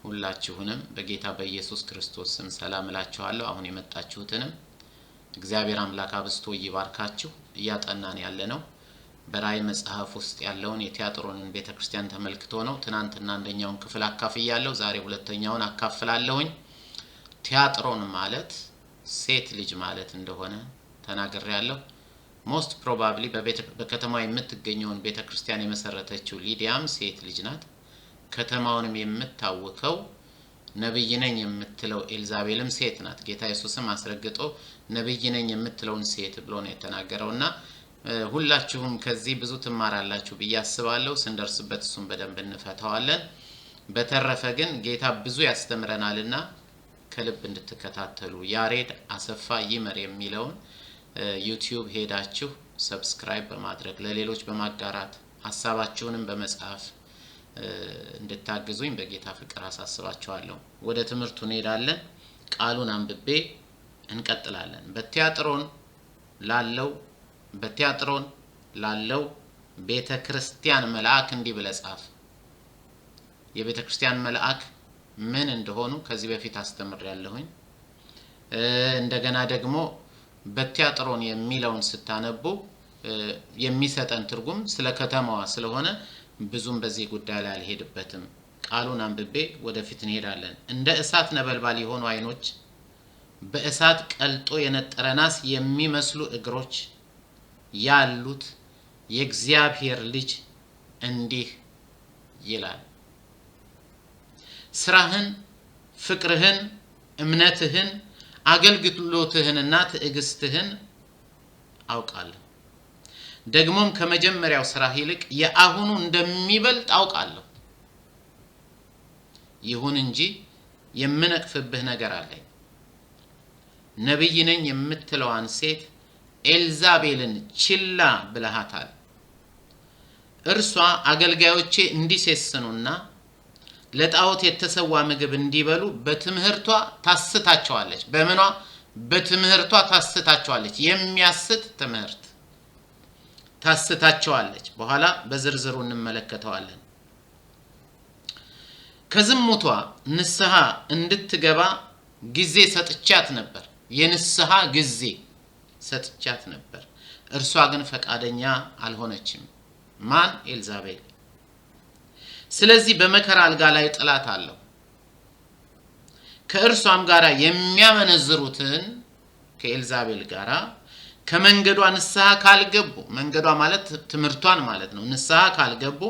ሁላችሁንም በጌታ በኢየሱስ ክርስቶስ ስም ሰላም እላችኋለሁ። አሁን የመጣችሁትንም እግዚአብሔር አምላክ አብስቶ ይባርካችሁ። እያጠናን ያለነው በራእይ መጽሐፍ ውስጥ ያለውን የቲያጥሮንን ቤተክርስቲያን ተመልክቶ ነው። ትናንትና አንደኛውን ክፍል አካፍያለሁ፣ ዛሬ ሁለተኛውን አካፍላለሁኝ። ቲያጥሮን ማለት ሴት ልጅ ማለት እንደሆነ ተናግሬያለሁ። ሞስት ፕሮባብሊ በከተማው የምትገኘውን ቤተክርስቲያን የመሰረተችው ሊዲያም ሴት ልጅ ናት። ከተማውንም የምታወከው ነብይ ነኝ የምትለው ኤልዛቤልም ሴት ናት። ጌታ ኢየሱስም አስረግጦ ነብይ ነኝ የምትለውን ሴት ብሎ ነው የተናገረውና ሁላችሁም ከዚህ ብዙ ትማራላችሁ ብዬ አስባለሁ። ስንደርስበት እሱን በደንብ እንፈታዋለን። በተረፈ ግን ጌታ ብዙ ያስተምረናልና ከልብ እንድትከታተሉ ያሬድ አሰፋ ይመር የሚለውን ዩቲዩብ ሄዳችሁ ሰብስክራይብ በማድረግ ለሌሎች በማጋራት ሐሳባችሁንም በመጻፍ እንድታግዙኝ በጌታ ፍቅር አሳስባችኋለሁ። ወደ ትምህርቱ እንሄዳለን። ቃሉን አንብቤ እንቀጥላለን። በቲያጥሮን ላለው ቤተክርስቲያን መልአክ እንዲህ ብለህ ጻፍ። የቤተክርስቲያን መልአክ ምን እንደሆኑ ከዚህ በፊት አስተምሬያለሁኝ። እንደገና ደግሞ በቲያጥሮን የሚለውን ስታነቡ የሚሰጠን ትርጉም ስለ ከተማዋ ስለሆነ ብዙም በዚህ ጉዳይ ላይ አልሄድበትም። ቃሉን አንብቤ ወደፊት እንሄዳለን። እንደ እሳት ነበልባል የሆኑ አይኖች፣ በእሳት ቀልጦ የነጠረ ናስ የሚመስሉ እግሮች ያሉት የእግዚአብሔር ልጅ እንዲህ ይላል። ስራህን፣ ፍቅርህን፣ እምነትህን፣ አገልግሎትህንና ትዕግስትህን አውቃለሁ። ደግሞም ከመጀመሪያው ስራህ ይልቅ የአሁኑ እንደሚበልጥ አውቃለሁ። ይሁን እንጂ የምነቅፍብህ ነገር አለኝ። ነብይ ነኝ የምትለዋን ሴት ኤልዛቤልን ችላ ብለሃታል። እርሷ አገልጋዮቼ እንዲሴስኑና ለጣዖት የተሰዋ ምግብ እንዲበሉ በትምህርቷ ታስታቸዋለች። በመኗ? በትምህርቷ ታስታቸዋለች። የሚያስት ትምህርት ታስታቸዋለች። በኋላ በዝርዝሩ እንመለከተዋለን። ከዝሙቷ ንስሐ እንድትገባ ጊዜ ሰጥቻት ነበር። የንስሐ ጊዜ ሰጥቻት ነበር። እርሷ ግን ፈቃደኛ አልሆነችም። ማን? ኤልዛቤል። ስለዚህ በመከራ አልጋ ላይ ጥላት አለው። ከእርሷም ጋራ የሚያመነዝሩትን ከኤልዛቤል ጋራ ከመንገዷ ንስሐ ካልገቡ፣ መንገዷ ማለት ትምህርቷን ማለት ነው። ንስሐ ካልገቡ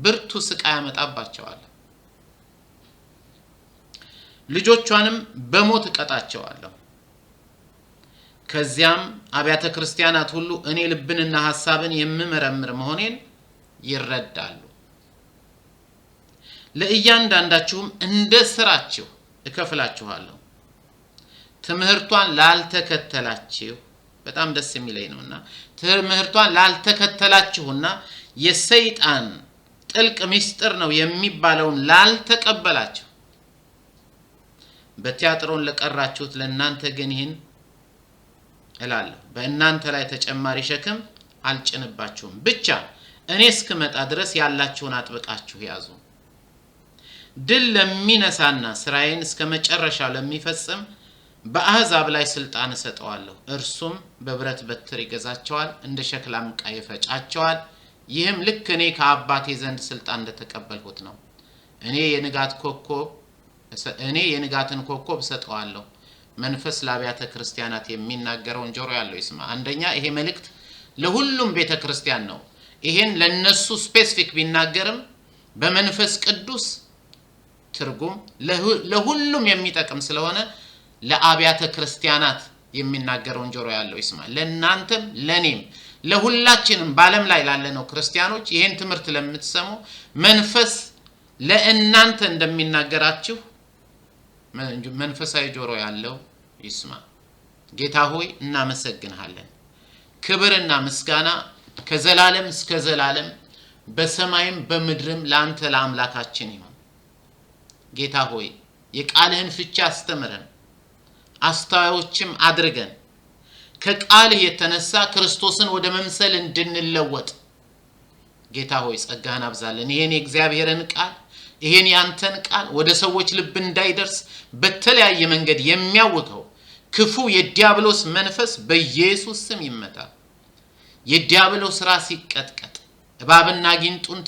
ብርቱ ስቃይ ያመጣባቸዋል። ልጆቿንም በሞት እቀጣቸዋለሁ። ከዚያም አብያተ ክርስቲያናት ሁሉ እኔ ልብንና ሐሳብን የምመረምር መሆኔን ይረዳሉ። ለእያንዳንዳችሁም እንደ ስራችሁ እከፍላችኋለሁ። ትምህርቷን ላልተከተላችሁ፣ በጣም ደስ የሚለኝ ነውና፣ ትምህርቷን ላልተከተላችሁና የሰይጣን ጥልቅ ምስጢር ነው የሚባለውን ላልተቀበላችሁ፣ በቲያጥሮን ለቀራችሁት ለእናንተ ግን ይህን እላለሁ፣ በእናንተ ላይ ተጨማሪ ሸክም አልጭንባችሁም። ብቻ እኔ እስክመጣ ድረስ ያላችሁን አጥብቃችሁ ያዙ። ድል ለሚነሳና ስራዬን እስከ መጨረሻው ለሚፈጽም በአሕዛብ ላይ ስልጣን እሰጠዋለሁ። እርሱም በብረት በትር ይገዛቸዋል፣ እንደ ሸክላም ዕቃ ይፈጫቸዋል። ይህም ልክ እኔ ከአባቴ ዘንድ ስልጣን እንደተቀበልሁት ነው። እኔ የንጋትን ኮከብ እሰጠዋለሁ። መንፈስ ለአብያተ ክርስቲያናት የሚናገረውን ጆሮ ያለው ይስማ። አንደኛ ይሄ መልእክት ለሁሉም ቤተክርስቲያን ነው። ይሄን ለነሱ ስፔሲፊክ ቢናገርም በመንፈስ ቅዱስ ትርጉም ለሁሉም የሚጠቅም ስለሆነ ለአብያተ ክርስቲያናት የሚናገረውን ጆሮ ያለው ይስማ። ለእናንተም ለኔም ለሁላችንም በዓለም ላይ ላለነው ክርስቲያኖች ይሄን ትምህርት ለምትሰሙ መንፈስ ለእናንተ እንደሚናገራችሁ መንፈሳዊ ጆሮ ያለው ይስማ። ጌታ ሆይ እናመሰግንሃለን። ክብርና ምስጋና ከዘላለም እስከ ዘላለም በሰማይም በምድርም ለአንተ ለአምላካችን ይሁን። ጌታ ሆይ የቃልህን ፍቺ አስተምረን፣ አስተዋዮችም አድርገን፣ ከቃልህ የተነሳ ክርስቶስን ወደ መምሰል እንድንለወጥ ጌታ ሆይ ጸጋህን አብዛለን። ይሄን የእግዚአብሔርን ቃል ይሄን ያንተን ቃል ወደ ሰዎች ልብ እንዳይደርስ በተለያየ መንገድ የሚያውቀው ክፉ የዲያብሎስ መንፈስ በኢየሱስ ስም ይመታ። የዲያብሎስ ራስ ይቀጥቀጥ። እባብና ጊንጡን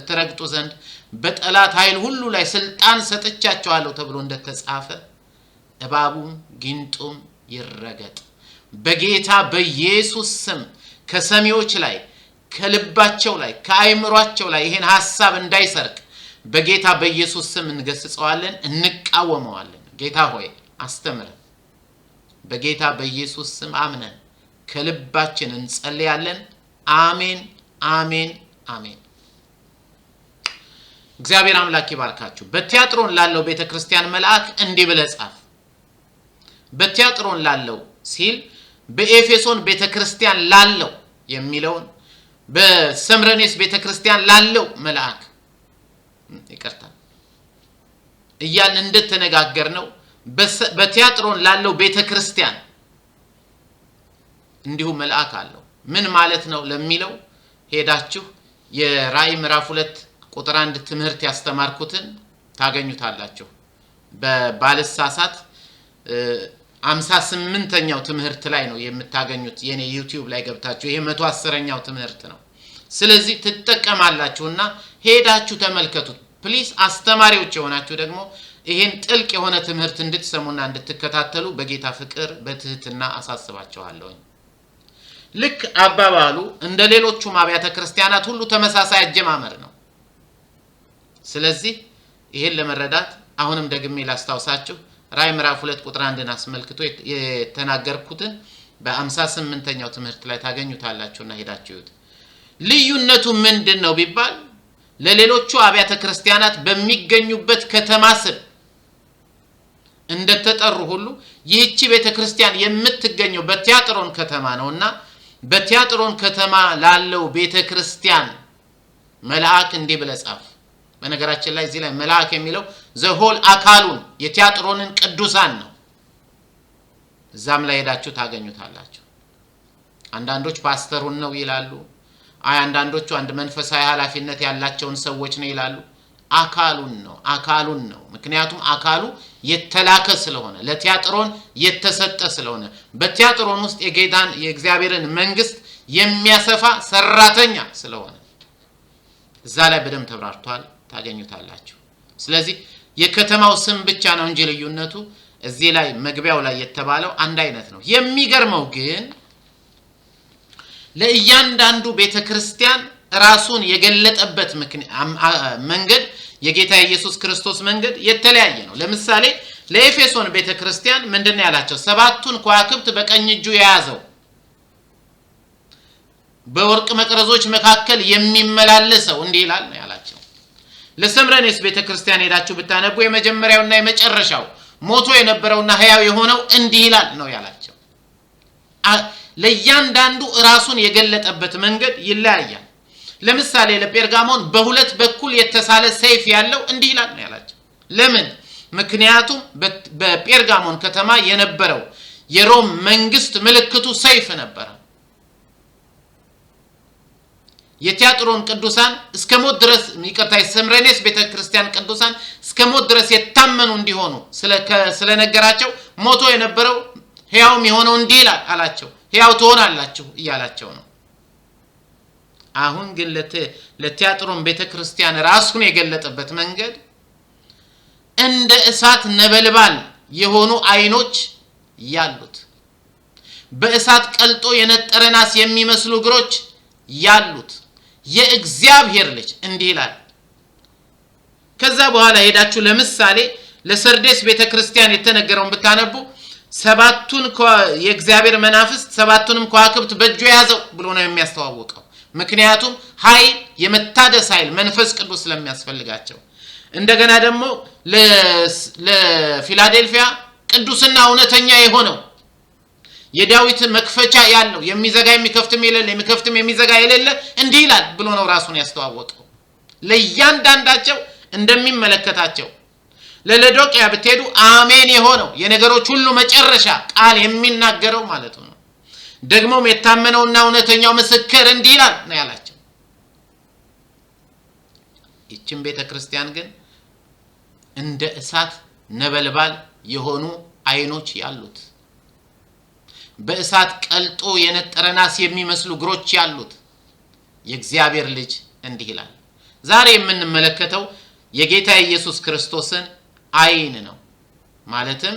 ትረግጡ ዘንድ በጠላት ኃይል ሁሉ ላይ ስልጣን ሰጥቻቸዋለሁ ተብሎ እንደተጻፈ እባቡም ጊንጡም ይረገጥ በጌታ በኢየሱስ ስም። ከሰሚዎች ላይ ከልባቸው ላይ ከአይምሯቸው ላይ ይሄን ሐሳብ እንዳይሰርቅ በጌታ በኢየሱስ ስም እንገስጸዋለን፣ እንቃወመዋለን። ጌታ ሆይ አስተምረን። በጌታ በኢየሱስ ስም አምነን ከልባችን እንጸልያለን። አሜን አሜን አሜን። እግዚአብሔር አምላክ ይባርካችሁ። በቲያጥሮን ላለው ቤተክርስቲያን መልአክ እንዲህ ብለህ ጻፍ። በቲያጥሮን ላለው ሲል በኤፌሶን ቤተክርስቲያን ላለው የሚለውን በሰምረኔስ ቤተክርስቲያን ላለው መልአክ ይቅርታ እያልን እንደተነጋገርነው በቲያጥሮን ላለው ቤተክርስቲያን እንዲሁ መልአክ አለው። ምን ማለት ነው ለሚለው ሄዳችሁ የራእይ ምዕራፍ 2 ቁጥር 1 ትምህርት ያስተማርኩትን ታገኙታላችሁ። በባልሳሳት 58ኛው ትምህርት ላይ ነው የምታገኙት። የኔ ዩቲዩብ ላይ ገብታችሁ ይሄ 110ኛው ትምህርት ነው። ስለዚህ ትጠቀማላችሁና ሄዳችሁ ተመልከቱት ፕሊስ። አስተማሪዎች የሆናችሁ ደግሞ ይሄን ጥልቅ የሆነ ትምህርት እንድትሰሙና እንድትከታተሉ በጌታ ፍቅር በትህትና አሳስባችኋለሁ። ልክ አባባሉ እንደ ሌሎቹ አብያተ ክርስቲያናት ሁሉ ተመሳሳይ አጀማመር ነው። ስለዚህ ይሄን ለመረዳት አሁንም ደግሜ ላስታውሳችሁ ራእይ ምዕራፍ 2 ቁጥር 1ን አስመልክቶ የተናገርኩትን በ58ኛው ትምህርት ላይ ታገኙታላችሁና ሄዳችሁት። ልዩነቱ ምንድነው ቢባል ለሌሎቹ አብያተ ክርስቲያናት በሚገኙበት ከተማ ስም እንደተጠሩ ሁሉ ይህቺ ቤተክርስቲያን የምትገኘው በቲያጥሮን ከተማ ነውና በቲያጥሮን ከተማ ላለው ቤተክርስቲያን መልአክ እንዲህ ብለህ ጻፍ። በነገራችን ላይ እዚህ ላይ መልአክ የሚለው ዘሆል አካሉን የቲያጥሮንን ቅዱሳን ነው። እዛም ላይ ሄዳችሁ ታገኙታላችሁ። አንዳንዶች ፓስተሩን ነው ይላሉ። አንዳንዶቹ አንድ መንፈሳዊ ኃላፊነት ያላቸውን ሰዎች ነው ይላሉ። አካሉን ነው። ምክንያቱም አካሉ የተላከ ስለሆነ ለቲያጥሮን የተሰጠ ስለሆነ በቲያጥሮን ውስጥ የጌታን የእግዚአብሔርን መንግስት የሚያሰፋ ሰራተኛ ስለሆነ እዛ ላይ በደም ተብራርቷል፣ ታገኙታላችሁ። ስለዚህ የከተማው ስም ብቻ ነው እንጂ ልዩነቱ እዚህ ላይ መግቢያው ላይ የተባለው አንድ አይነት ነው። የሚገርመው ግን ለእያንዳንዱ ቤተክርስቲያን ራሱን የገለጠበት መንገድ የጌታ ኢየሱስ ክርስቶስ መንገድ የተለያየ ነው። ለምሳሌ ለኤፌሶን ቤተክርስቲያን ምንድነው ያላቸው? 7ቱን ከዋክብት በቀኝ እጁ የያዘው በወርቅ መቅረዞች መካከል የሚመላለሰው እንዲህ ይላል ነው ያላቸው። ለሰምረኔስ ቤተክርስቲያን ሄዳችሁ ብታነቡ የመጀመሪያውና የመጨረሻው ሞቶ የነበረውና ሕያው የሆነው እንዲህ ይላል ነው ያላቸው። ለእያንዳንዱ ራሱን የገለጠበት መንገድ ይለያያል። ለምሳሌ ለጴርጋሞን በሁለት በኩል የተሳለ ሰይፍ ያለው እንዲህ ይላል ነው ያላቸው። ለምን? ምክንያቱም በጴርጋሞን ከተማ የነበረው የሮም መንግስት ምልክቱ ሰይፍ ነበር። የቲያጥሮን ቅዱሳን እስከ ሞት ድረስ ሰምረኔስ ቤተክርስቲያን ቅዱሳን እስከ ሞት ድረስ የታመኑ እንዲሆኑ ስለነገራቸው ሞቶ የነበረው ሕያውም የሆነው እንዲህ ይላል አላቸው። ሕያው ትሆናላችሁ እያላቸው ነው። አሁን ግን ለቲያጥሮን ቤተክርስቲያን ራሱን የገለጠበት መንገድ እንደ እሳት ነበልባል የሆኑ አይኖች ያሉት በእሳት ቀልጦ የነጠረ ናስ የሚመስሉ እግሮች ያሉት የእግዚአብሔር ልጅ እንዲህ ይላል። ከዛ በኋላ ሄዳችሁ ለምሳሌ ለሰርዴስ ቤተክርስቲያን የተነገረውን ብታነቡ 7ቱን የእግዚአብሔር መናፍስት 7ቱንም ከዋክብት በእጁ ያዘው ብሎ ነው የሚያስተዋውቀው። ምክንያቱም ኃይል የመታደስ ኃይል መንፈስ ቅዱስ ስለሚያስፈልጋቸው። እንደገና ደግሞ ለፊላዴልፊያ ቅዱስና እውነተኛ የሆነው የዳዊት መክፈቻ ያለው የሚዘጋ የሚከፍትም የሌለ የሚከፍትም የሚዘጋ የሌለ እንዲህ ይላል ብሎ ነው ራሱን ያስተዋወቀው። ለእያንዳንዳቸው እንደሚመለከታቸው ለሎዶቅያ ብትሄዱ አሜን የሆነው የነገሮች ሁሉ መጨረሻ ቃል የሚናገረው ማለት ነው። ደግሞም የታመነውና እውነተኛው ምስክር እንዲህ ይላል ነው ያላቸው። ይህችን ቤተክርስቲያን ግን እንደ እሳት ነበልባል የሆኑ አይኖች ያሉት በእሳት ቀልጦ የነጠረ ናስ የሚመስሉ እግሮች ያሉት የእግዚአብሔር ልጅ እንዲህ ይላል። ዛሬ የምንመለከተው የጌታ ኢየሱስ ክርስቶስን አይን ነው። ማለትም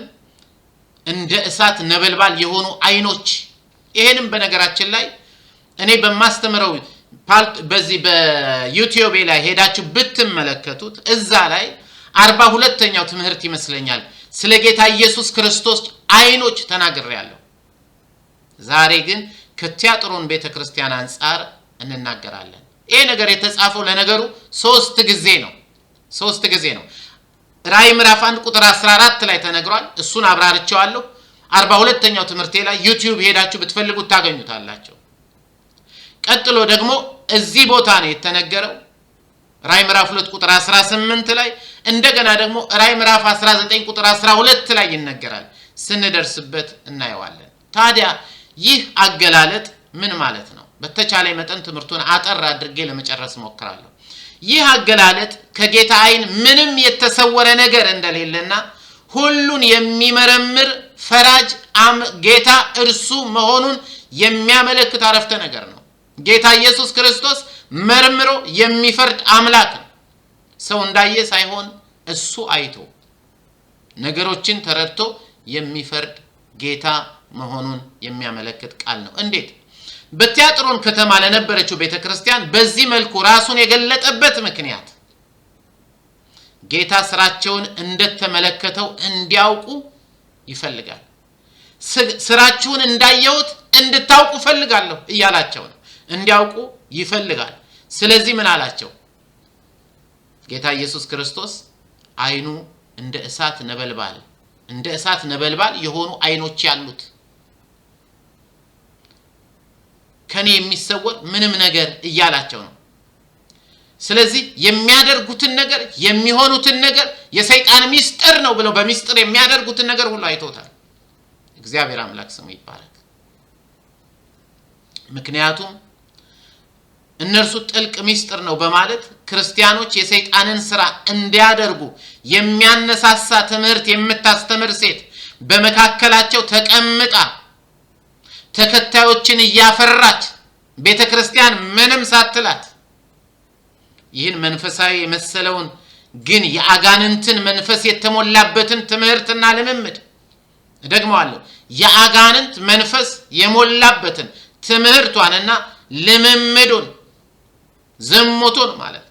እንደ እሳት ነበልባል የሆኑ አይኖች። ይሄንም በነገራችን ላይ እኔ በማስተምረው በዚህ በዩቲዩብ ላይ ሄዳችሁ ብትመለከቱት እዛ ላይ 42ኛው ትምህርት ይመስለኛል ስለ ጌታ ኢየሱስ ክርስቶስ አይኖች ተናግሬያለሁ። ዛሬ ግን ከቲያጥሮን ቤተክርስቲያን አንፃር እንናገራለን። ይሄ ነገር የተጻፈው ለነገሩ 3 ጊዜ ነው። ራዕይ ምዕራፍ 1 ቁጥር 14 ላይ ተነግሯል። እሱን አብራርቻለሁ። 42ኛው ትምህርቴ ላይ ዩቲዩብ ሄዳችሁ ብትፈልጉት ታገኙታላችሁ። ቀጥሎ ደግሞ እዚህ ቦታ ነው የተነገረው ራዕይ ምዕራፍ 2 ቁጥር 18 ላይ እንደገና ደግሞ ራዕይ ምዕራፍ 19 ቁጥር 12 ላይ ይነገራል። ስንደርስበት እናየዋለን። ታዲያ ይህ አገላለጥ ምን ማለት ነው? በተቻለ መጠን ትምህርቱን አጠር አድርጌ ለመጨረስ ሞክራለሁ። ይህ አገላለጥ ከጌታ አይን ምንም የተሰወረ ነገር እንደሌለና ሁሉን የሚመረምር ፈራጅ ጌታ እርሱ መሆኑን የሚያመለክት አረፍተ ነገር ነው። ጌታ ኢየሱስ ክርስቶስ መርምሮ የሚፈርድ አምላክ ነው። ሰው እንዳየ ሳይሆን እሱ አይቶ ነገሮችን ተረድቶ የሚፈርድ ጌታ መሆኑን የሚያመለክት ቃል ነው። እንዴት? በቲያጥሮን ከተማ ለነበረችው ቤተክርስቲያን በዚህ መልኩ ራሱን የገለጠበት ምክንያት ጌታ ስራቸውን እንደተመለከተው እንዲያውቁ ይፈልጋል። ስራቸውን እንዳየሁት እንድታውቁ ፈልጋለሁ እያላቸው ነው። እንዲያውቁ ይፈልጋል። ስለዚህ ምን አላቸው? ጌታ ኢየሱስ ክርስቶስ አይኑ እንደ እሳት ነበልባል የሆኑ አይኖች ያሉት ከኔ የሚሰወር ምንም ነገር እያላቸው ነው። ስለዚህ የሚያደርጉትን ነገር የሚሆኑትን ነገር የሰይጣን ሚስጥር ነው ብለው በሚስጥር የሚያደርጉትን ነገር ሁሉ አይተውታል። እግዚአብሔር አምላክ ስሙ ይባረክ። ምክንያቱም እነርሱ ጥልቅ ሚስጥር ነው በማለት ክርስቲያኖች የሰይጣንን ስራ እንዲያደርጉ የሚያነሳሳ ትምህርት የምታስተምር ሴት በመካከላቸው ተቀምጣ ተከታዮችን እያፈራች ቤተክርስቲያን ምንም ሳትላት ይህን መንፈሳዊ የመሰለውን ግን የአጋንንትን መንፈስ የተሞላበትን ትምህርትና ልምምድ ደግሞአለሁ የአጋንንት መንፈስ የሞላበትን ትምህርቷንና ልምምዱን ዝሙቱን ማለት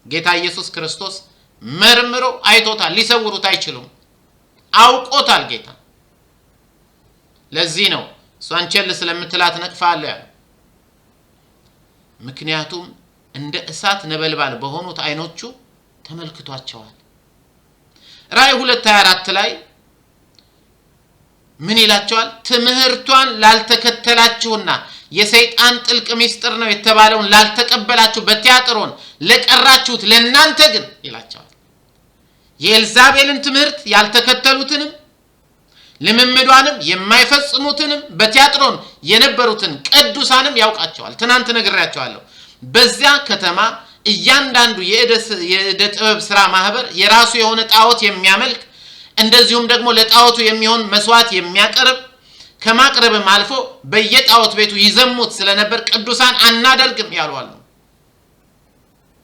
ጌታ ኢየሱስ ክርስቶስ መርምሮ አይቶታል። ሊሰውሩት አይችሉም። አውቆታል ጌታ። ለዚህ ነው እሷን ቸል ስለምትላት ነቅፋለሁ ያለው። ምክንያቱም እንደ እሳት ነበልባል በሆኑት አይኖቹ ተመልክቷቸዋል። ራዕይ 2:24 ላይ ምን ይላቸዋል? ትምህርቷን ላልተከተላችሁና የሰይጣን ጥልቅ ሚስጥር ነው የተባለውን ላልተቀበላችሁ በቲያጥሮን ለቀራችሁት ለናንተ ግን ይላቸዋል የኤልዛቤልን ትምህርት ያልተከተሉትንም ልምምዷንም የማይፈጽሙትንም በቲያጥሮን የነበሩትን ቅዱሳንም ያውቃቸዋል። ትናንት ነግሬያቸዋለሁ። በዚያ ከተማ እያንዳንዱ የዕደ ጥበብ ስራ ማህበር የራሱ የሆነ ጣዖት የሚያመልክ እንደዚሁም ደግሞ ለጣዖቱ የሚሆን መስዋዕት የሚያቀርብ ከማቅረብም አልፎ በየጣዖት ቤቱ ይዘሙት ስለነበር ቅዱሳን አናደርግም ያሏሉ።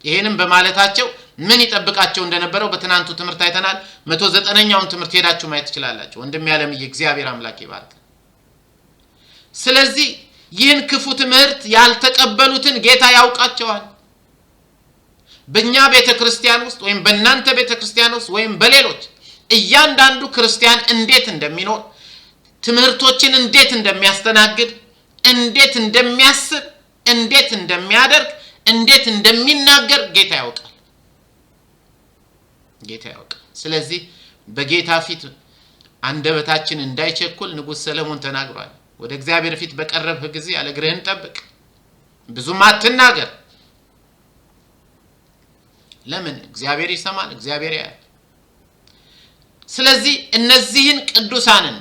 ይሄንም በማለታቸው ምን ይጠብቃቸው እንደነበረው በትናንቱ ትምህርት አይተናል። 109ኛውን ትምህርት ሄዳችሁ ማየት ትችላላችሁ። ወንድም ያለም የእግዚአብሔር አምላክ ይባርክ። ስለዚህ ይህን ክፉ ትምህርት ያልተቀበሉትን ጌታ ያውቃቸዋል። በእኛ ቤተክርስቲያን ውስጥ ወይም በእናንተ ቤተክርስቲያን ውስጥ ወይም በሌሎች እያንዳንዱ ክርስቲያን እንዴት እንደሚኖር ትምህርቶችን እንዴት እንደሚያስተናግድ እንዴት እንደሚያስብ እንዴት እንደሚያደርግ እንዴት እንደሚናገር ጌታ ያውቃል። ስለዚህ በጌታ ፊት አንደበታችን እንዳይቸኩል ንጉስ ሰለሞን ተናግሯል። ወደ እግዚአብሔር ፊት በቀረብህ ጊዜ ያለ እግርህን ጠብቅ፣ ብዙም አትናገር። ለምን? እግዚአብሔር ይሰማል፣ እግዚአብሔር ያያል። ስለዚህ እነዚህን ቅዱሳንን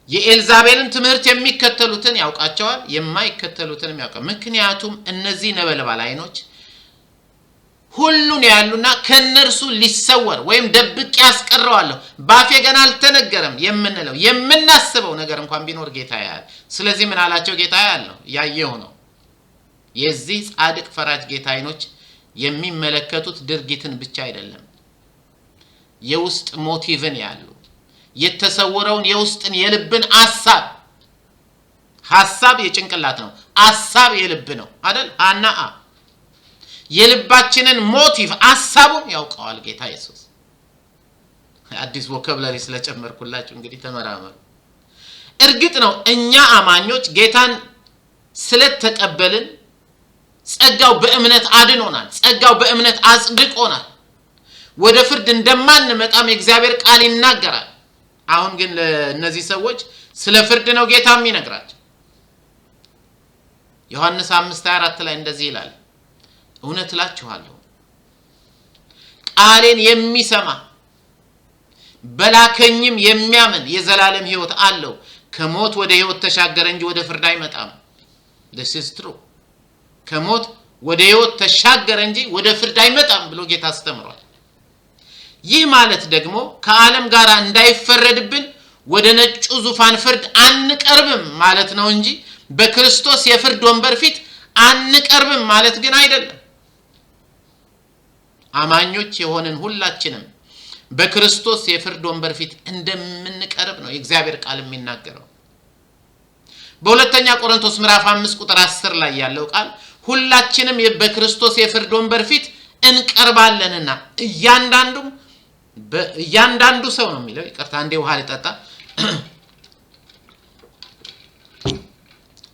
የኤልዛቤልን ትምህርት የሚከተሉትን ያውቃቸዋል፣ የማይከተሉትንም ያውቃል። ምክንያቱም እነዚህ ነበልባል አይኖች ሁሉን ያሉና ከነርሱ ሊሰወር ወይም ደብቅ ያስቀረዋለሁ ባፌ ገና አልተነገረም የምንለው የምናስበው ነገር እንኳን ቢኖር ጌታ ያያል። ስለዚህ ምን አላቸው? ጌታ ያያለው ያየው ነው። የዚህ ጻድቅ ፈራጅ ጌታ አይኖች የሚመለከቱት ድርጊትን ብቻ አይደለም፣ የውስጥ ሞቲቭን ያሉ የተሰወረውን የውስጥን የልብን ሐሳብ የጭንቅላት ነው፣ ሐሳብ የልብ ነው አይደል? አናአ የልባችንን ሞቲቭ ሐሳቡን ያውቀዋል ጌታ ኢየሱስ። አዲስ ቮካብላሪ ስለጨመርኩላችሁ እንግዲህ ተመራመሩ። እርግጥ ነው እኛ አማኞች ጌታን ስለተቀበልን ጸጋው በእምነት አድኖናል፣ ጸጋው በእምነት አጽድቆናል። ወደ ፍርድ እንደማንመጣም የእግዚአብሔር ቃል ይናገራል። አሁን ግን ለነዚህ ሰዎች ስለ ፍርድ ነው ጌታ የሚነግራቸው። ዮሐንስ 5:24 ላይ እንደዚህ ይላል፣ እውነት እላችኋለሁ ቃሌን የሚሰማ በላከኝም የሚያምን የዘላለም ሕይወት አለው፣ ከሞት ወደ ሕይወት ተሻገረ እንጂ ወደ ፍርድ አይመጣም። this is true። ከሞት ወደ ሕይወት ተሻገረ እንጂ ወደ ፍርድ አይመጣም ብሎ ጌታ አስተምሯል። ይህ ማለት ደግሞ ከዓለም ጋር እንዳይፈረድብን ወደ ነጩ ዙፋን ፍርድ አንቀርብም ማለት ነው እንጂ በክርስቶስ የፍርድ ወንበር ፊት አንቀርብም ማለት ግን አይደለም። አማኞች የሆንን ሁላችንም በክርስቶስ የፍርድ ወንበር ፊት እንደምንቀርብ ነው የእግዚአብሔር ቃል የሚናገረው። በሁለተኛ ቆሮንቶስ ምዕራፍ 5 ቁጥር 10 ላይ ያለው ቃል ሁላችንም በክርስቶስ የፍርድ ወንበር ፊት እንቀርባለንና እያንዳንዱ ሰው ነው የሚለው። ይቅርታ አንዴ ውሃ ልጠጣ።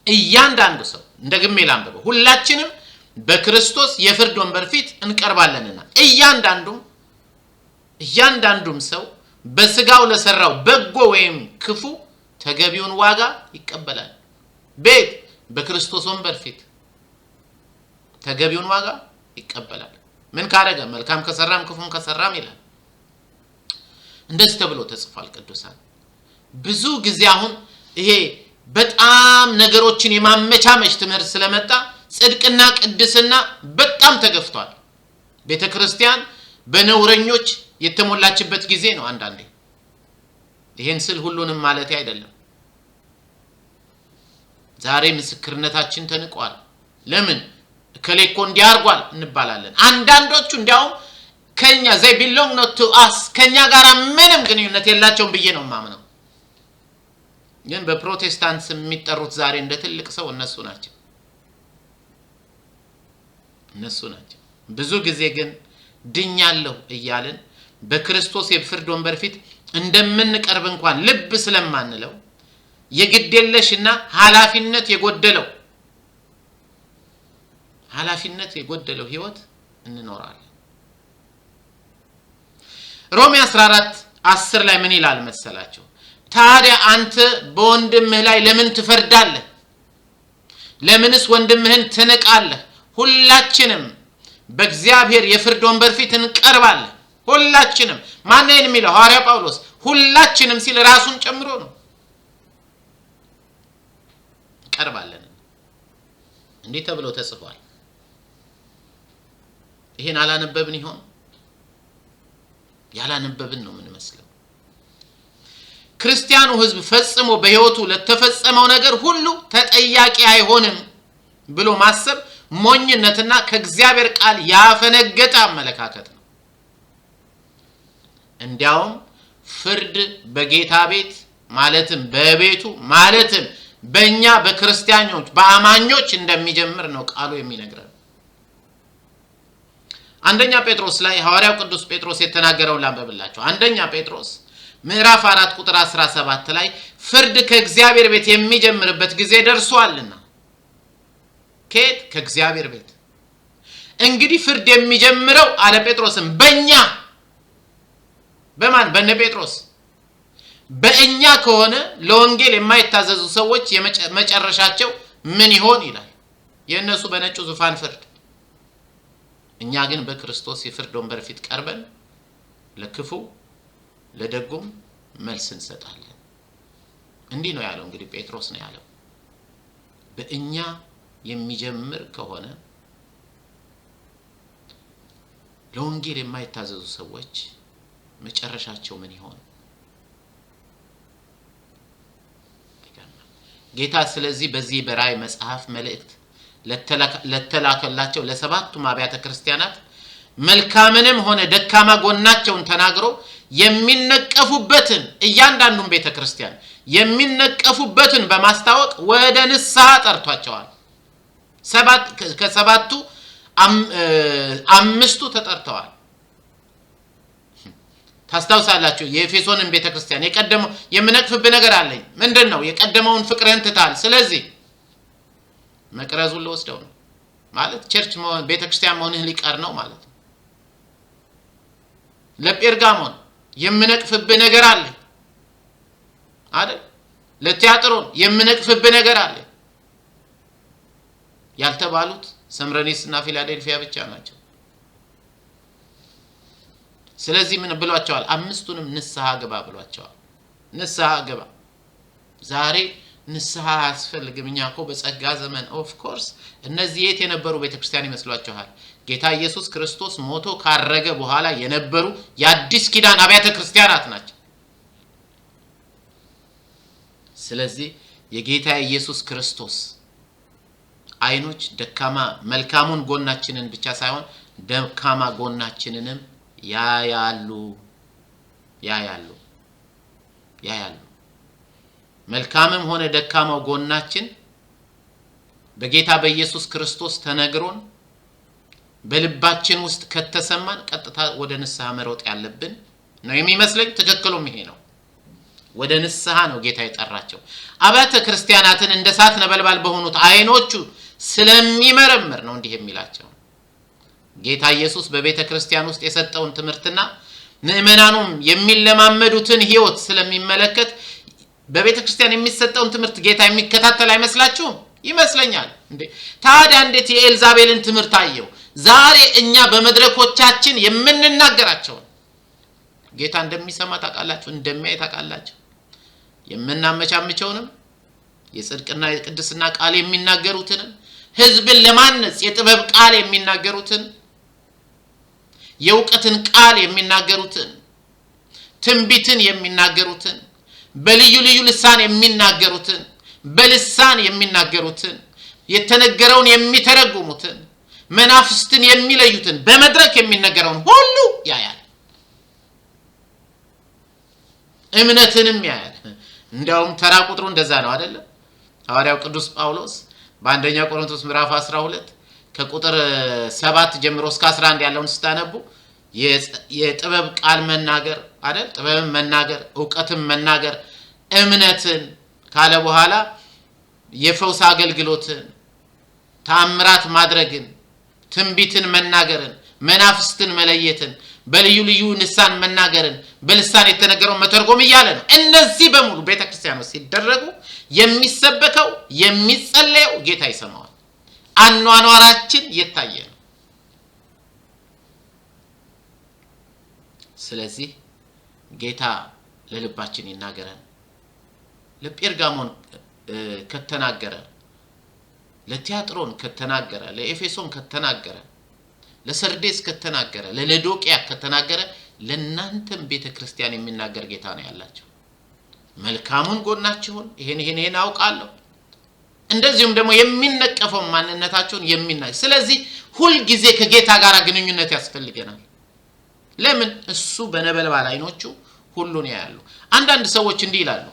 እያንዳንዱ ሰው እንደግሜ ላንብበው። ሁላችንም በክርስቶስ የፍርድ ወንበር ፊት እንቀርባለንና እያንዳንዱም ሰው በስጋው ለሰራው በጎ ወይም ክፉ ተገቢውን ዋጋ ይቀበላል። በክርስቶስ ወንበር ፊት ተገቢውን ዋጋ ይቀበላል። ምን ካረገ? መልካም ከሰራም ክፉም ከሰራም ይላል። እንደዚህ ተብሎ ተጽፏል ቅዱሳን። ብዙ ጊዜ አሁን ይሄ በጣም ነገሮችን የማመቻመች ትምህርት ስለመጣ ጽድቅና ቅድስና በጣም ተገፍቷል። ቤተክርስቲያን በነውረኞች የተሞላችበት ጊዜ ነው አንዳንዴ። ይሄን ስል ሁሉንም ማለት አይደለም። ዛሬ ምስክርነታችን ተንቋል። ለምን? ከሌኮ እንዲያርጓል እንባላለን። አንዳንዶቹ እንዲያውም ከኛ they belong not to us ከኛ ጋር ምንም ግንኙነት የላቸውም ብዬ ነው ማምነው። ግን በፕሮቴስታንት የሚጠሩት ዛሬ እንደ ትልቅ ሰው እነሱ ናቸው። ብዙ ጊዜ ግን ድኛለሁ እያልን በክርስቶስ የፍርድ ወንበር ፊት እንደምንቀርብ እንኳን ልብ ስለማንለው የግዴለሽና ኃላፊነት የጎደለው ህይወት እንኖራለን። ሮሜ 14:10 ላይ ምን ይላል መሰላችሁ? ታዲያ አንተ በወንድምህ ላይ ለምን ትፈርዳለህ? ለምንስ ወንድምህን ትንቃለህ? ሁላችንም በእግዚአብሔር የፍርድ ወንበር ፊት እንቀርባለን። ሁላችንም። ማን ነው የሚለው? ሐዋርያ ጳውሎስ ሁላችንም ሲል ራሱን ጨምሮ ነው። እንቀርባለን። እንዴት ተብሎ ተጽፏል? ይሄን አላነበብን ይሆን? ያላነበብን ነው ምን መስለው። ክርስቲያኑ ህዝብ ፈጽሞ በህይወቱ ለተፈጸመው ነገር ሁሉ ተጠያቂ አይሆንም ብሎ ማሰብ ሞኝነትና ከእግዚአብሔር ቃል ያፈነገጠ አመለካከት ነው። እንዲያውም ፍርድ በጌታ ቤት ማለትም በቤቱ ማለትም በእኛ በክርስቲያኖች በአማኞች እንደሚጀምር ነው ቃሉ የሚነግረን። አንደኛ ጴጥሮስ ላይ ሐዋርያው ቅዱስ ጴጥሮስ የተናገረውን ላንብብላችሁ። አንደኛ ጴጥሮስ ምዕራፍ 4 ቁጥር 17 ላይ ፍርድ ከእግዚአብሔር ቤት የሚጀምርበት ጊዜ ደርሷልና። ከእግዚአብሔር ቤት እንግዲህ ፍርድ የሚጀምረው አለ ጴጥሮስም በእኛ በማን? በነ ጴጥሮስ በእኛ ከሆነ ለወንጌል የማይታዘዙ ሰዎች የመጨረሻቸው ምን ይሆን ይላል። የነሱ በነጩ ዙፋን ፍርድ። እኛ ግን በክርስቶስ የፍርድ ወንበር ፊት ቀርበን ለክፉ ለደጉም መልስ እንሰጣለን። እንዲህ ነው ያለው። እንግዲህ ጴጥሮስ ነው ያለው። በእኛ የሚጀምር ከሆነ ለወንጌል የማይታዘዙ ሰዎች መጨረሻቸው ምን ይሆን? ጌታ ስለዚህ በዚህ በራእይ መጽሐፍ መልእክት ለተላከላቸው ለሰባቱም አብያተ ክርስቲያናት መልካምንም ሆነ ደካማ ጎናቸውን ተናግሮ የሚነቀፉበትን እያንዳንዱን ቤተክርስቲያን የሚነቀፉበትን በማስታወቅ ወደ ንስሐ ጠርቷቸዋል። ከሰባቱ አምስቱ ተጠርተዋል። ታስታውሳላችሁ የኤፌሶንን ቤተክርስቲያን የቀደመው የምነቅፍብ ነገር አለኝ ምንድነው? የቀደመውን ፍቅርህን ትታል፣ ስለዚህ መቅረዙን ለወስደው ነው ማለት ቸርች ቤተክርስቲያን መሆንህ ሊቀር ነው ማለት ነው። ለጴርጋሞን የምነቅፍብ ነገር አለ አይደል? ለቲያጥሮን የምነቅፍብ ነገር አለ ያልተባሉት ሰምረኔስና ፊላዴልፊያ ብቻ ናቸው። ስለዚህ ምን ብሏቸዋል? አምስቱንም ንስሐ ግባ ብሏቸዋል። ንስሐ ግባ። ዛሬ ንስሐ ያስፈልግም። እኛ እኮ በጸጋ ዘመን ኦፍ ኮርስ እነዚህ የት የነበሩ ቤተክርስቲያን ይመስሏችኋል? ጌታ ኢየሱስ ክርስቶስ ሞቶ ካረገ በኋላ የነበሩ የአዲስ ኪዳን አብያተ ክርስቲያናት ናቸው። ስለዚህ የጌታ ኢየሱስ ክርስቶስ አይኖች ደካማ መልካሙን ጎናችንን ብቻ ሳይሆን ደካማ ጎናችንንም ያያሉ። መልካምም ሆነ ደካማው ጎናችን በጌታ በኢየሱስ ክርስቶስ ተነግሮን በልባችን ውስጥ ከተሰማን ቀጥታ ወደ ንስሐ መሮጥ ያለብን ነው የሚመስለኝ። ትክክሉም ይሄ ነው። ወደ ንስሐ ነው ጌታ የጠራቸው። አብያተ ክርስቲያናትን እንደ እሳት ነበልባል በሆኑት አይኖቹ ስለሚመረምር ነው እንዲህ የሚላቸው። ጌታ ኢየሱስ በቤተ ክርስቲያን ውስጥ የሰጠውን ትምህርትና ምእመናኑም የሚለማመዱትን ህይወት ስለሚመለከት በቤተ ክርስቲያን የሚሰጠውን ትምህርት ጌታ የሚከታተል አይመስላችሁም? ይመስለኛል። ታዲያ እንዴት የኤልዛቤልን ትምህርት አየው? ዛሬ እኛ በመድረኮቻችን የምንናገራቸው ጌታ እንደሚሰማ ታውቃላችሁ፣ እንደሚያይ ታውቃላችሁ። የምናመቻምቸውንም የጽድቅና የቅድስና ቃል የሚናገሩትን ህዝብን ለማነጽ የጥበብ ቃል የሚናገሩትን የእውቀትን ቃል የሚናገሩትን ትንቢትን የሚናገሩትን በልዩ ልዩ ልሳን የሚናገሩትን በልሳን የሚናገሩትን የተነገረውን የሚተረጉሙትን መናፍስትን የሚለዩትን በመድረክ የሚነገረውን ሁሉ ያያል። እምነትንም ያያል። እንዲያውም ተራ ቁጥሩ እንደዛ ነው አይደለ? ሐዋርያው ቅዱስ ጳውሎስ በአንደኛ ቆሮንቶስ ምዕራፍ 12 ከቁጥር 7 ጀምሮ እስከ 11 ያለውን ስታነቡ የጥበብ ቃል መናገር አይደል? ጥበብን መናገር፣ ዕውቀትን መናገር፣ እምነትን ካለ በኋላ የፈውስ አገልግሎትን፣ ተአምራት ማድረግን፣ ትንቢትን መናገርን፣ መናፍስትን መለየትን፣ በልዩ ልዩ ልሳን መናገርን፣ በልሳን የተነገረው መተርጎም እያለ ነው። እነዚህ በሙሉ ቤተክርስቲያኖች ሲደረጉ የሚሰበከው የሚጸለየው ጌታ ይሰማዋል። አኗኗራችን የታየ ነው። ስለዚህ ጌታ ለልባችን ይናገረን። ለጴርጋሞን ከተናገረ፣ ለቲያጥሮን ከተናገረ፣ ለኤፌሶን ከተናገረ፣ ለሰርዴስ ከተናገረ፣ ለሎዶቅያ ከተናገረ ለእናንተም ቤተክርስቲያን የሚናገር ጌታ ነው ያላችሁ። መልካሙን ጎናችሁን ይሄን አውቃለሁ፣ እንደዚሁም ደግሞ የሚነቀፈው ማንነታችሁን የሚናገር። ስለዚህ ሁሉ ጊዜ ከጌታ ጋር ግንኙነት ያስፈልገናል። ለምን? እሱ በነበልባል አይኖቹ ሁሉን ያያሉ። አንዳንድ ሰዎች እንዲህ ይላሉ፣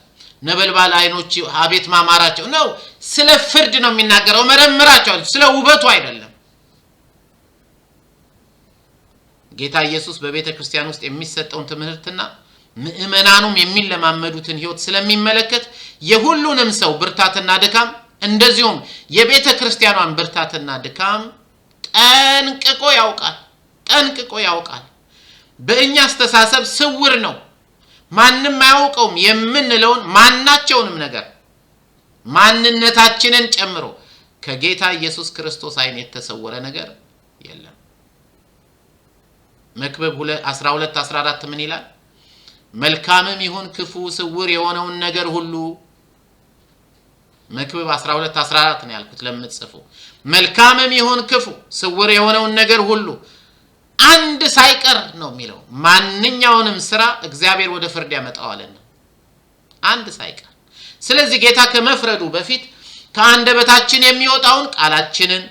ነበልባል አይኖቹ አቤት ማማራቸው ነው። ስለ ፍርድ ነው የሚናገረው፣ መረምራቸዋል፣ ስለ ውበቱ አይደለም። ጌታ ኢየሱስ በቤተ ክርስቲያን ውስጥ የሚሰጠውን ትምህርትና ምእመናኑም የሚለማመዱትን ህይወት ስለሚመለከት የሁሉንም ሰው ብርታትና ድካም እንደዚሁም የቤተ ክርስቲያኗን ብርታትና ድካም ጠንቅቆ ያውቃል። በእኛ አስተሳሰብ ስውር ነው፣ ማንንም አያውቀውም የምንለውን ማናቸውንም ነገር ማንነታችንን ጨምሮ ከጌታ ኢየሱስ ክርስቶስ አይን የተሰወረ ነገር የለም። መክብብ 12:14 ምን ይላል? መልካምም ይሁን ክፉ ስውር የሆነውን ነገር ሁሉ። መክብብ 12:14 ነው ያልኩት ለምትጽፉ። መልካምም ይሁን ክፉ ስውር የሆነውን ነገር ሁሉ አንድ ሳይቀር ነው የሚለው። ማንኛውንም ስራ እግዚአብሔር ወደ ፍርድ ያመጣዋልና አንድ ሳይቀር። ስለዚህ ጌታ ከመፍረዱ በፊት ከአንደበታችን የሚወጣውን ቃላችንን፣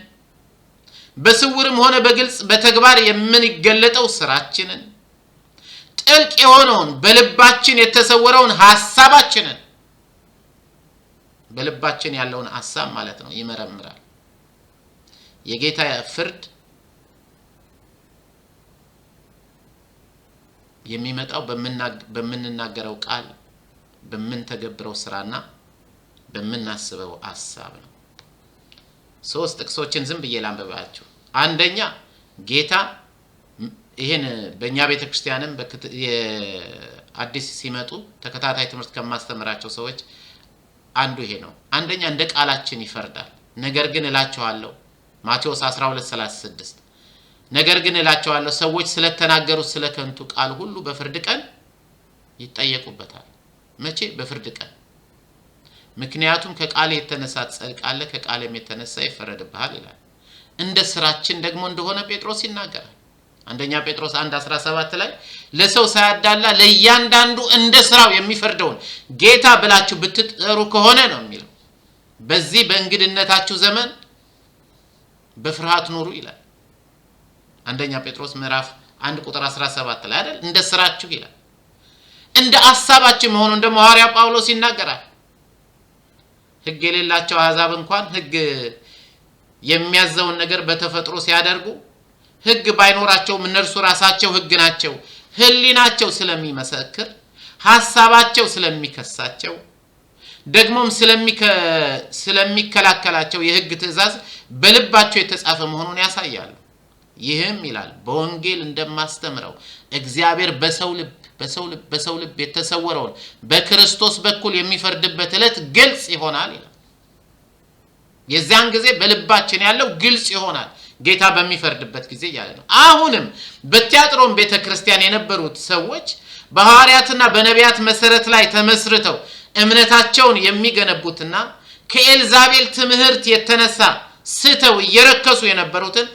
በስውርም ሆነ በግልጽ በተግባር የምንገለጠው ስራችንን፣ ጥልቅ የሆነውን በልባችን የተሰወረውን ሐሳባችንን፣ በልባችን ያለውን ሐሳብ ማለት ነው ይመረምራል። የጌታ ፍርድ የሚመጣው በምንናገረው ቃል፣ በምንተገብረው ስራና በምናስበው ሐሳብ ነው። 3 ጥቅሶችን ዝም ብዬ ላንብባችሁ። አንደኛ ጌታ ይሄን በእኛ ቤተክርስቲያንም አዲስ ሲመጡ ተከታታይ ትምህርት ከማስተምራቸው ሰዎች አንዱ ይሄ ነው። አንደኛ እንደ ቃላችን ይፈርዳል። ነገር ግን እላችኋለሁ ማቴዎስ 12:36 ነገር ግን እላችኋለሁ ሰዎች ስለተናገሩት ስለ ከንቱ ቃል ሁሉ በፍርድ ቀን ይጠየቁበታል። መቼ? በፍርድ ቀን። ምክንያቱም ከቃል የተነሳ ትጸድቃለህ፣ ከቃልም የተነሳ ይፈረድብሃል ይላል። እንደ ስራችን ደግሞ እንደሆነ ጴጥሮስ ይናገራል። አንደኛ ጴጥሮስ 1:17 ላይ ለሰው ሳያዳላ ለእያንዳንዱ እንደ ስራው የሚፈርደውን ጌታ ብላችሁ ብትጠሩ ከሆነ ነው የሚለው። በዚህ በእንግድነታችሁ ዘመን በፍርሃት ኑሩ ይላል። አንደኛ ጴጥሮስ ምዕራፍ 1:17 ላይ አይደል? እንደ ስራችሁ ይላል። እንደ ሐሳባችን መሆኑን ደግሞ ሐዋርያው ጳውሎስ ይናገራል። ሕግ የሌላቸው አሕዛብ እንኳን ሕግ የሚያዘውን ነገር በተፈጥሮ ሲያደርጉ ሕግ ባይኖራቸውም እነርሱ ራሳቸው ሕግ ናቸው። ሕሊናቸው ስለሚመሰክር፣ ሐሳባቸው ስለሚከሳቸው፣ ደግሞም ስለሚከላከላቸው የሕግ ትእዛዝ በልባቸው የተጻፈ መሆኑን ያሳያሉ። ይህም ይላል በወንጌል እንደማስተምረው እግዚአብሔር በሰው ልብ የተሰወረውን በክርስቶስ በኩል የሚፈርድበት ዕለት ግልጽ ይሆናል ይላል። የዚያን ጊዜ በልባችን ያለው ግልጽ ይሆናል ጌታ በሚፈርድበት ጊዜ ያለ ነው። አሁንም በቲያጥሮን ቤተክርስቲያን የነበሩት ሰዎች በሐዋርያትና በነቢያት መሰረት ላይ ተመስርተው እምነታቸውን የሚገነቡትና ከኤልዛቤል ትምህርት የተነሳ ስተው እየረከሱ የነበሩትን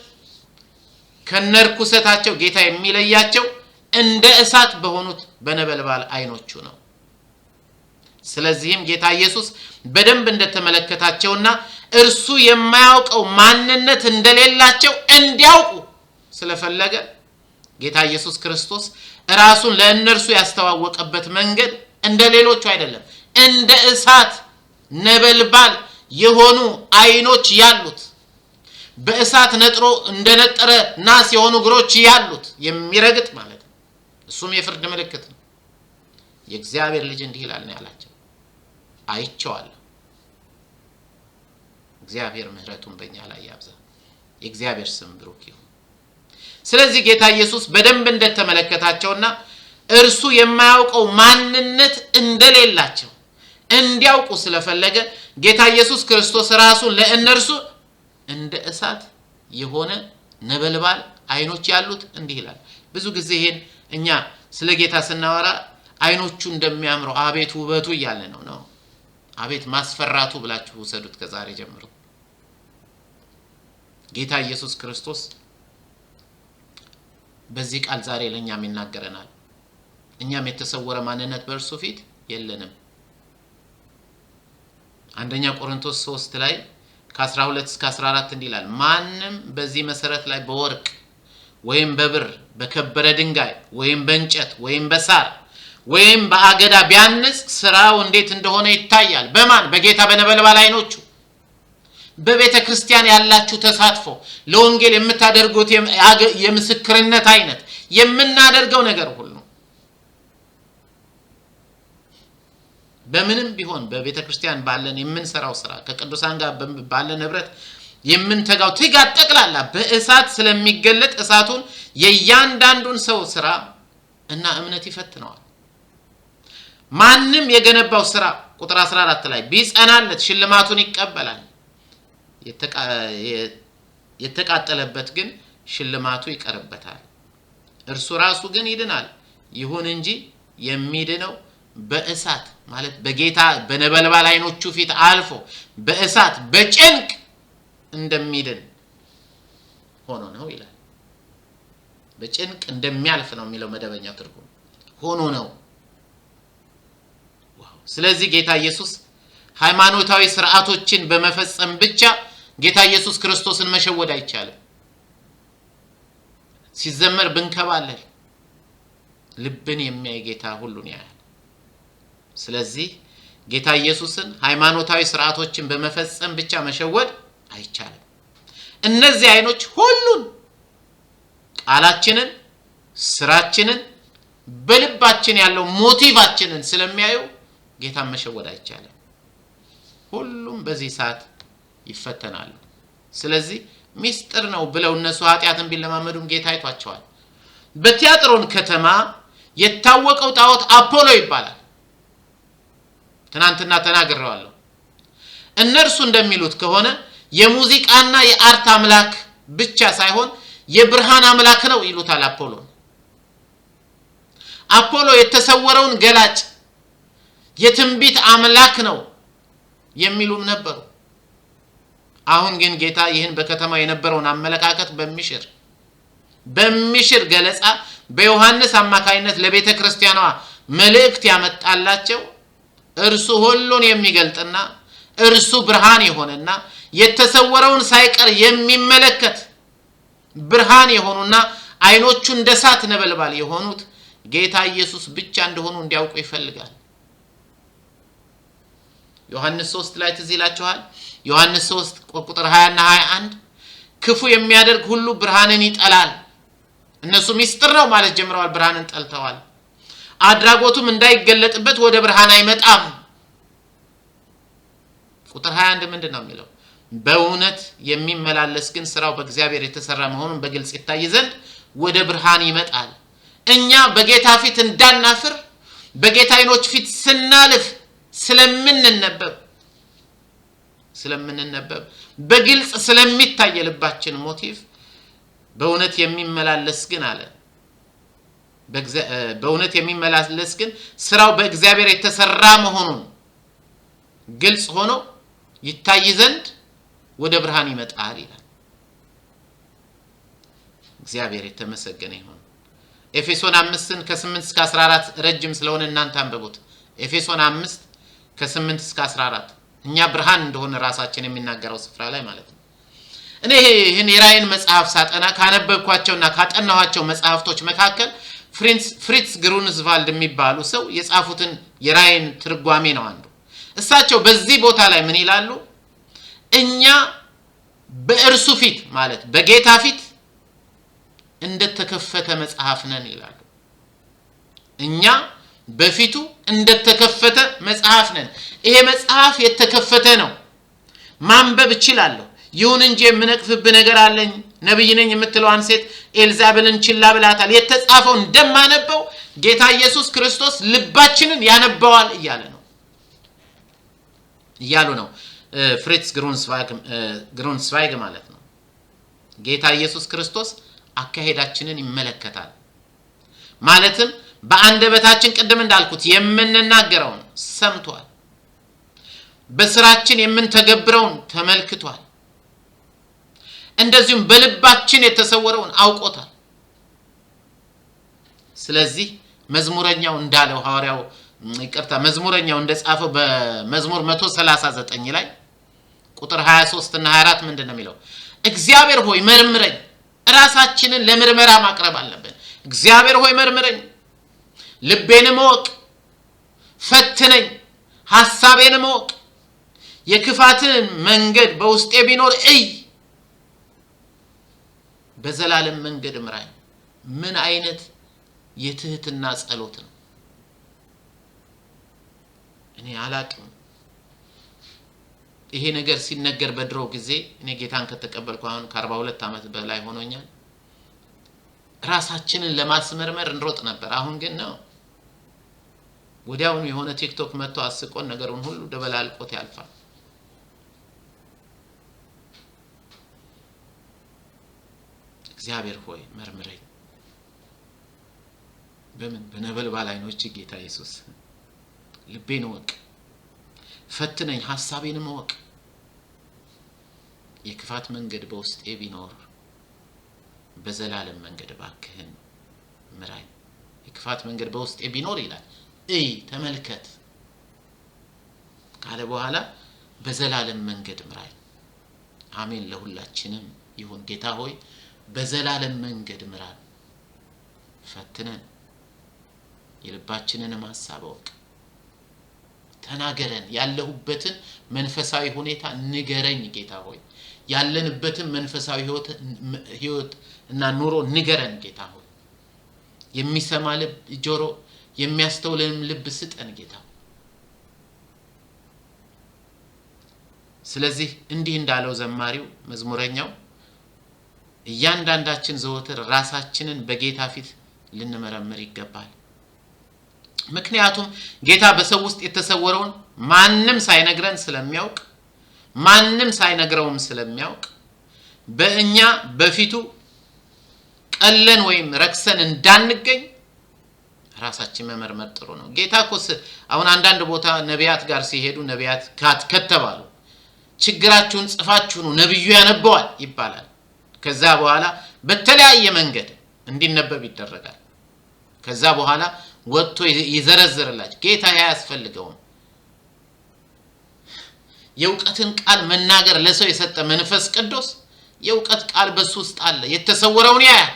ከነርኩሰታቸው ጌታ የሚለያቸው እንደ እሳት በሆኑት በነበልባል አይኖቹ ነው። ስለዚህም ጌታ ኢየሱስ በደንብ እንደተመለከታቸውና እርሱ የማያውቀው ማንነት እንደሌላቸው እንዲያውቁ ስለፈለገ ጌታ ኢየሱስ ክርስቶስ ራሱን ለእነርሱ ያስተዋወቀበት መንገድ እንደሌሎቹ አይደለም። እንደ እሳት ነበልባል የሆኑ አይኖች ያሉት፣ በእሳት ነጥሮ እንደነጠረ ናስ የሆኑ እግሮች ያሉት የሚረግጥ ማለት ነው። እሱም የፍርድ ምልክት ነው። የእግዚአብሔር ልጅ እንዲህ ይላል ነው ያላቸው። አይቼዋለሁ። እግዚአብሔር ምሕረቱን በእኛ ላይ ያብዛ። የእግዚአብሔር ስም ብሩክ ይሁን። ስለዚህ ጌታ ኢየሱስ በደንብ እንደተመለከታቸውና እርሱ የማያውቀው ማንነት እንደሌላቸው እንዲያውቁ ስለፈለገ ጌታ ኢየሱስ ክርስቶስ ራሱን ለእነርሱ እንደ እሳት የሆነ ነበልባል አይኖች ያሉት እንዲህ ይላል። ብዙ ጊዜ ይሄን እኛ ስለ ጌታ ስናወራ አይኖቹ እንደሚያምረው አቤት ውበቱ እያለ ነው። አቤት ማስፈራቱ ብላችሁ ወሰዱት ከዛሬ ጀምሮ። ጌታ ኢየሱስ ክርስቶስ በዚህ ቃል ዛሬ ለኛም ይናገረናል። እኛም የተሰወረ ማንነት በእርሱ ፊት የለንም። አንደኛ ቆሮንቶስ 3 ላይ ከ12 እስከ 14 እንዲህ ይላል። ማንም በዚህ መሰረት ላይ በወርቅ ወይም በብር በከበረ ድንጋይ ወይም በእንጨት ወይም በሳር ወይም በአገዳ ቢያንጽ ስራው እንዴት እንደሆነ ይታያል። በማን? በጌታ በነበልባል አይኖቹ። በቤተ ክርስቲያን ያላችሁ ተሳትፎ፣ ለወንጌል የምታደርጉት የምስክርነት አይነት፣ የምናደርገው ነገር ሁሉ በምንም ቢሆን በቤተ ክርስቲያን ባለን የምንሰራው ስራ፣ ከቅዱሳን ጋር ባለን ህብረት የምንተጋው ትጋት ጠቅላላ በእሳት ስለሚገለጥ እሳቱን የእያንዳንዱን ሰው ስራ እና እምነት ይፈትነዋል። ማንም የገነባው ስራ ቁጥር 14 ላይ ቢጸናለት ሽልማቱን ይቀበላል። የተቃጠለበት ግን ሽልማቱ ይቀርበታል። እርሱ ራሱ ግን ይድናል። ይሁን እንጂ የሚድነው በእሳት ማለት በጌታ በነበልባል አይኖቹ ፊት አልፎ በእሳት በጭንቅ እንደሚድን ሆኖ ነው ይላል። በጭንቅ እንደሚያልፍ ነው የሚለው መደበኛው ትርጉም ሆኖ ነው። ስለዚህ ጌታ ኢየሱስ ሃይማኖታዊ ሥርዓቶችን በመፈጸም ብቻ ጌታ ኢየሱስ ክርስቶስን መሸወድ አይቻልም። ሲዘመር ብንከባለል ልብን የሚያይ ጌታ ሁሉን ያያል። ስለዚህ ጌታ ኢየሱስን ሃይማኖታዊ ሥርዓቶችን በመፈጸም ብቻ መሸወድ አይቻልም። እነዚህ አይኖች ሁሉን ቃላችንን፣ ስራችንን፣ በልባችን ያለው ሞቲቫችንን ስለሚያዩ ጌታን መሸወድ አይቻልም። ሁሉም በዚህ ሰዓት ይፈተናሉ። ስለዚህ ሚስጥር ነው ብለው እነሱ ኃጢአትን ቢለማመዱም ጌታ አይቷቸዋል። በቲያጥሮን ከተማ የታወቀው ጣዖት አፖሎ ይባላል። ትናንትና ተናግሬዋለሁ። እነርሱ እንደሚሉት ከሆነ የሙዚቃና የአርት አምላክ ብቻ ሳይሆን የብርሃን አምላክ ነው ይሉታል አፖሎን። አፖሎ የተሰወረውን ገላጭ የትንቢት አምላክ ነው የሚሉም ነበሩ። አሁን ግን ጌታ ይህን በከተማ የነበረውን አመለካከት በሚሽር ገለጻ በዮሐንስ አማካይነት ለቤተ ክርስቲያኗ መልእክት ያመጣላቸው እርሱ ሁሉን የሚገልጥና እርሱ ብርሃን የሆነና የተሰወረውን ሳይቀር የሚመለከት ብርሃን የሆኑና አይኖቹ እንደ እሳት ነበልባል የሆኑት ጌታ ኢየሱስ ብቻ እንደሆኑ እንዲያውቁ ይፈልጋል። ዮሐንስ 3 ላይ ትዝ ይላችኋል። ዮሐንስ 3 ቁጥር 20 እና 21 ክፉ የሚያደርግ ሁሉ ብርሃንን ይጠላል። እነሱ ሚስጥር ነው ማለት ጀምረዋል። ብርሃንን ጠልተዋል። አድራጎቱም እንዳይገለጥበት ወደ ብርሃን አይመጣም። ቁጥር 21 ምንድነው የሚለው? በእውነት የሚመላለስ ግን ስራው በእግዚአብሔር የተሰራ መሆኑን በግልጽ ይታይ ዘንድ ወደ ብርሃን ይመጣል። እኛ በጌታ ፊት እንዳናፍር በጌታ አይኖች ፊት ስናልፍ ስለምንነበብ በግልጽ ስለሚታይ ልባችን ሞቲቭ በእውነት የሚመላለስ ግን አለ በእውነት የሚመላለስ ግን ስራው በእግዚአብሔር የተሰራ መሆኑን ግልጽ ሆኖ ይታይ ዘንድ ወደ ብርሃን ይመጣል ይላል። እግዚአብሔር የተመሰገነ ይሁን። ኤፌሶን 5 ከ8 እስከ 14 ረጅም ስለሆነ እናንተ አንብቡት። ኤፌሶን 5 ከ8 እስከ 14 እኛ ብርሃን እንደሆነ ራሳችን የሚናገረው ስፍራ ላይ ማለት ነው። እኔ ይሄን የራእይን መጽሐፍ ሳጠና ካነበብኳቸውና ካጠናኋቸው መጽሐፍቶች መካከል ፍሪትስ ግሩንስቫልድ የሚባሉ ሰው የጻፉትን የራእይን ትርጓሜ ነው አንዱ። እሳቸው በዚህ ቦታ ላይ ምን ይላሉ? እኛ በእርሱ ፊት ማለት በጌታ ፊት እንደተከፈተ መጽሐፍ ነን ይላሉ። እኛ በፊቱ እንደተከፈተ መጽሐፍ ነን። ይሄ መጽሐፍ የተከፈተ ነው። ማንበብ እችላለሁ። ይሁን እንጂ የምነቅፍብ ነገር አለኝ። ነብይ ነኝ የምትለዋን ሴት ኤልዛቤልን ችላ ብላታል። የተጻፈው እንደማነበው ጌታ ኢየሱስ ክርስቶስ ልባችንን ያነባዋል እያሉ ነው ፍሪትስ ግሩንስቫይግ ማለት ነው። ጌታ ኢየሱስ ክርስቶስ አካሄዳችንን ይመለከታል። ማለትም በአንደበታችን ቅድም እንዳልኩት የምንናገረውን ሰምቷል። በስራችን የምንተገብረውን ተመልክቷል። እንደዚሁም በልባችን የተሰወረውን አውቆታል። ስለዚህ መዝሙረኛው እንዳለው መዝሙረኛው እንደጻፈው በመዝሙር 139 ላይ ቁጥር 23 እና 24 ምንድነው የሚለው? እግዚአብሔር ሆይ መርምረኝ። ራሳችንን ለምርመራ ማቅረብ አለብን። እግዚአብሔር ሆይ መርምረኝ፣ ልቤንም እወቅ፣ ፈትነኝ፣ ሐሳቤንም እወቅ፣ የክፋትን መንገድ በውስጤ ቢኖር እይ፣ በዘላለም መንገድ ምራኝ። ምን አይነት የትህትና ጸሎት ነው! እኔ አላቅም። ይሄ ነገር ሲነገር በድሮ ጊዜ እኔ ጌታን ከተቀበልኩ አሁን ከ42 ዓመት በላይ ሆኖኛል። ራሳችንን ለማስመርመር እንሮጥ ነበር። አሁን ግን ነው ወዲያውኑ የሆነ ቲክቶክ መጥቶ አስቆን ነገሩን ሁሉ ደበላልቆት ያልፋል። እግዚአብሔር ሆይ መርምረኝ። በነበልባል አይኖች ጌታ ኢየሱስ ልቤን እወቅ፣ ፈትነኝ፣ ሐሳቤንም እወቅ፣ የክፋት መንገድ በውስጤ ቢኖር በዘላለም መንገድ ባክህን ምራኝ። የክፋት መንገድ በውስጤ ቢኖር ይላል ተመልከት ካለ በኋላ በዘላለም መንገድ ምራኝ። አሜን። ለሁላችንም ይሁን። ጌታ ሆይ በዘላለም መንገድ ምራን፣ ፈትነን፣ የልባችንን ሐሳብ አውቅ፣ ተናገረን። ያለሁበትን መንፈሳዊ ሁኔታ ንገረኝ ጌታ ሆይ። ያለንበትን መንፈሳዊ ህይወት እና ኑሮ ንገረን ጌታ ሆይ። የሚሰማ ልብ ጆሮ፣ የሚያስተውልም ልብ ስጠን ጌታ። ስለዚህ እንዲህ እንዳለው ዘማሪው መዝሙረኛው እያንዳንዳችን ዘወትር ራሳችንን በጌታ ፊት ልንመረምር ይገባል። ምክንያቱም ጌታ በሰው ውስጥ የተሰወረውን ማንም ሳይነግረን ስለሚያውቅ፣ ማንም ሳይነግረውም ስለሚያውቅ በእኛ በፊቱ ቀለን ወይም ረክሰን እንዳንገኝ ራሳችን መመርመር ጥሩ ነው። ጌታ ኮስ አሁን አንዳንድ ቦታ ነቢያት ጋር ሲሄዱ ነቢያት ከተባሉ ችግራችሁን ጽፋችሁ ነው ነብዩ ያነበዋል ይባላል። ከዛ በኋላ በተለያየ መንገድ እንዲነበብ ይደረጋል። ከዛ በኋላ ወጥቶ ይዘረዝርላችሁ። ጌታ ያስፈልገውም የውቀትን ቃል መናገር ለሰው የሰጠ መንፈስ ቅዱስ የውቀት ቃል በሱ ውስጥ አለ። የተሰወረውን ያያል።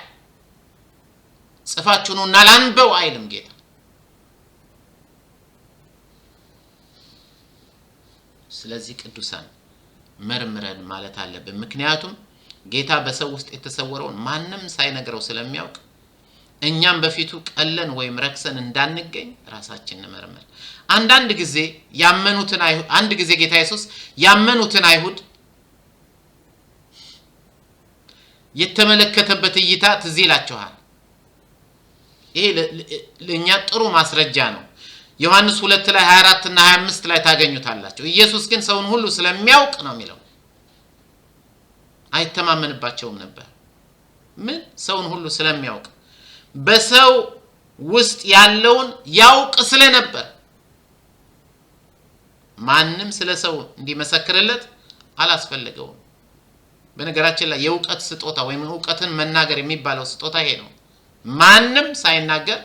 ጽፋችሁ ነውና ላንበው አይልም ጌታ። ስለዚህ ቅዱሳን መርምረን ማለት አለብን። ምክንያቱም ጌታ በሰው ውስጥ የተሰወረውን ማንም ሳይነግረው ስለሚያውቅ እኛም በፊቱ ቀለን ወይም ረክሰን እንዳንገኝ ራሳችንን መርመር። አንድ ጊዜ ጌታ ኢየሱስ ያመኑትን አይሁድ የተመለከተበት እይታ ትዝ ይላችኋል። ይሄ ለኛ ጥሩ ማስረጃ ነው። ዮሐንስ 2 ላይ 24 እና 25 ላይ ታገኙታላችሁ። ኢየሱስ ግን ሰውን ሁሉ ስለሚያውቅ ነው የሚለው። አይተማመንባቸውም ነበር። ምን? ሰውን ሁሉ ስለሚያውቅ በሰው ውስጥ ያለውን ያውቅ ስለነበር ማንም ስለሰው እንዲመሰክርለት አላስፈልገውም። በነገራችን ላይ የውቀት ስጦታ ወይም ዕውቀትን መናገር የሚባለው ስጦታ ይሄ ነው። ማንም ሳይናገር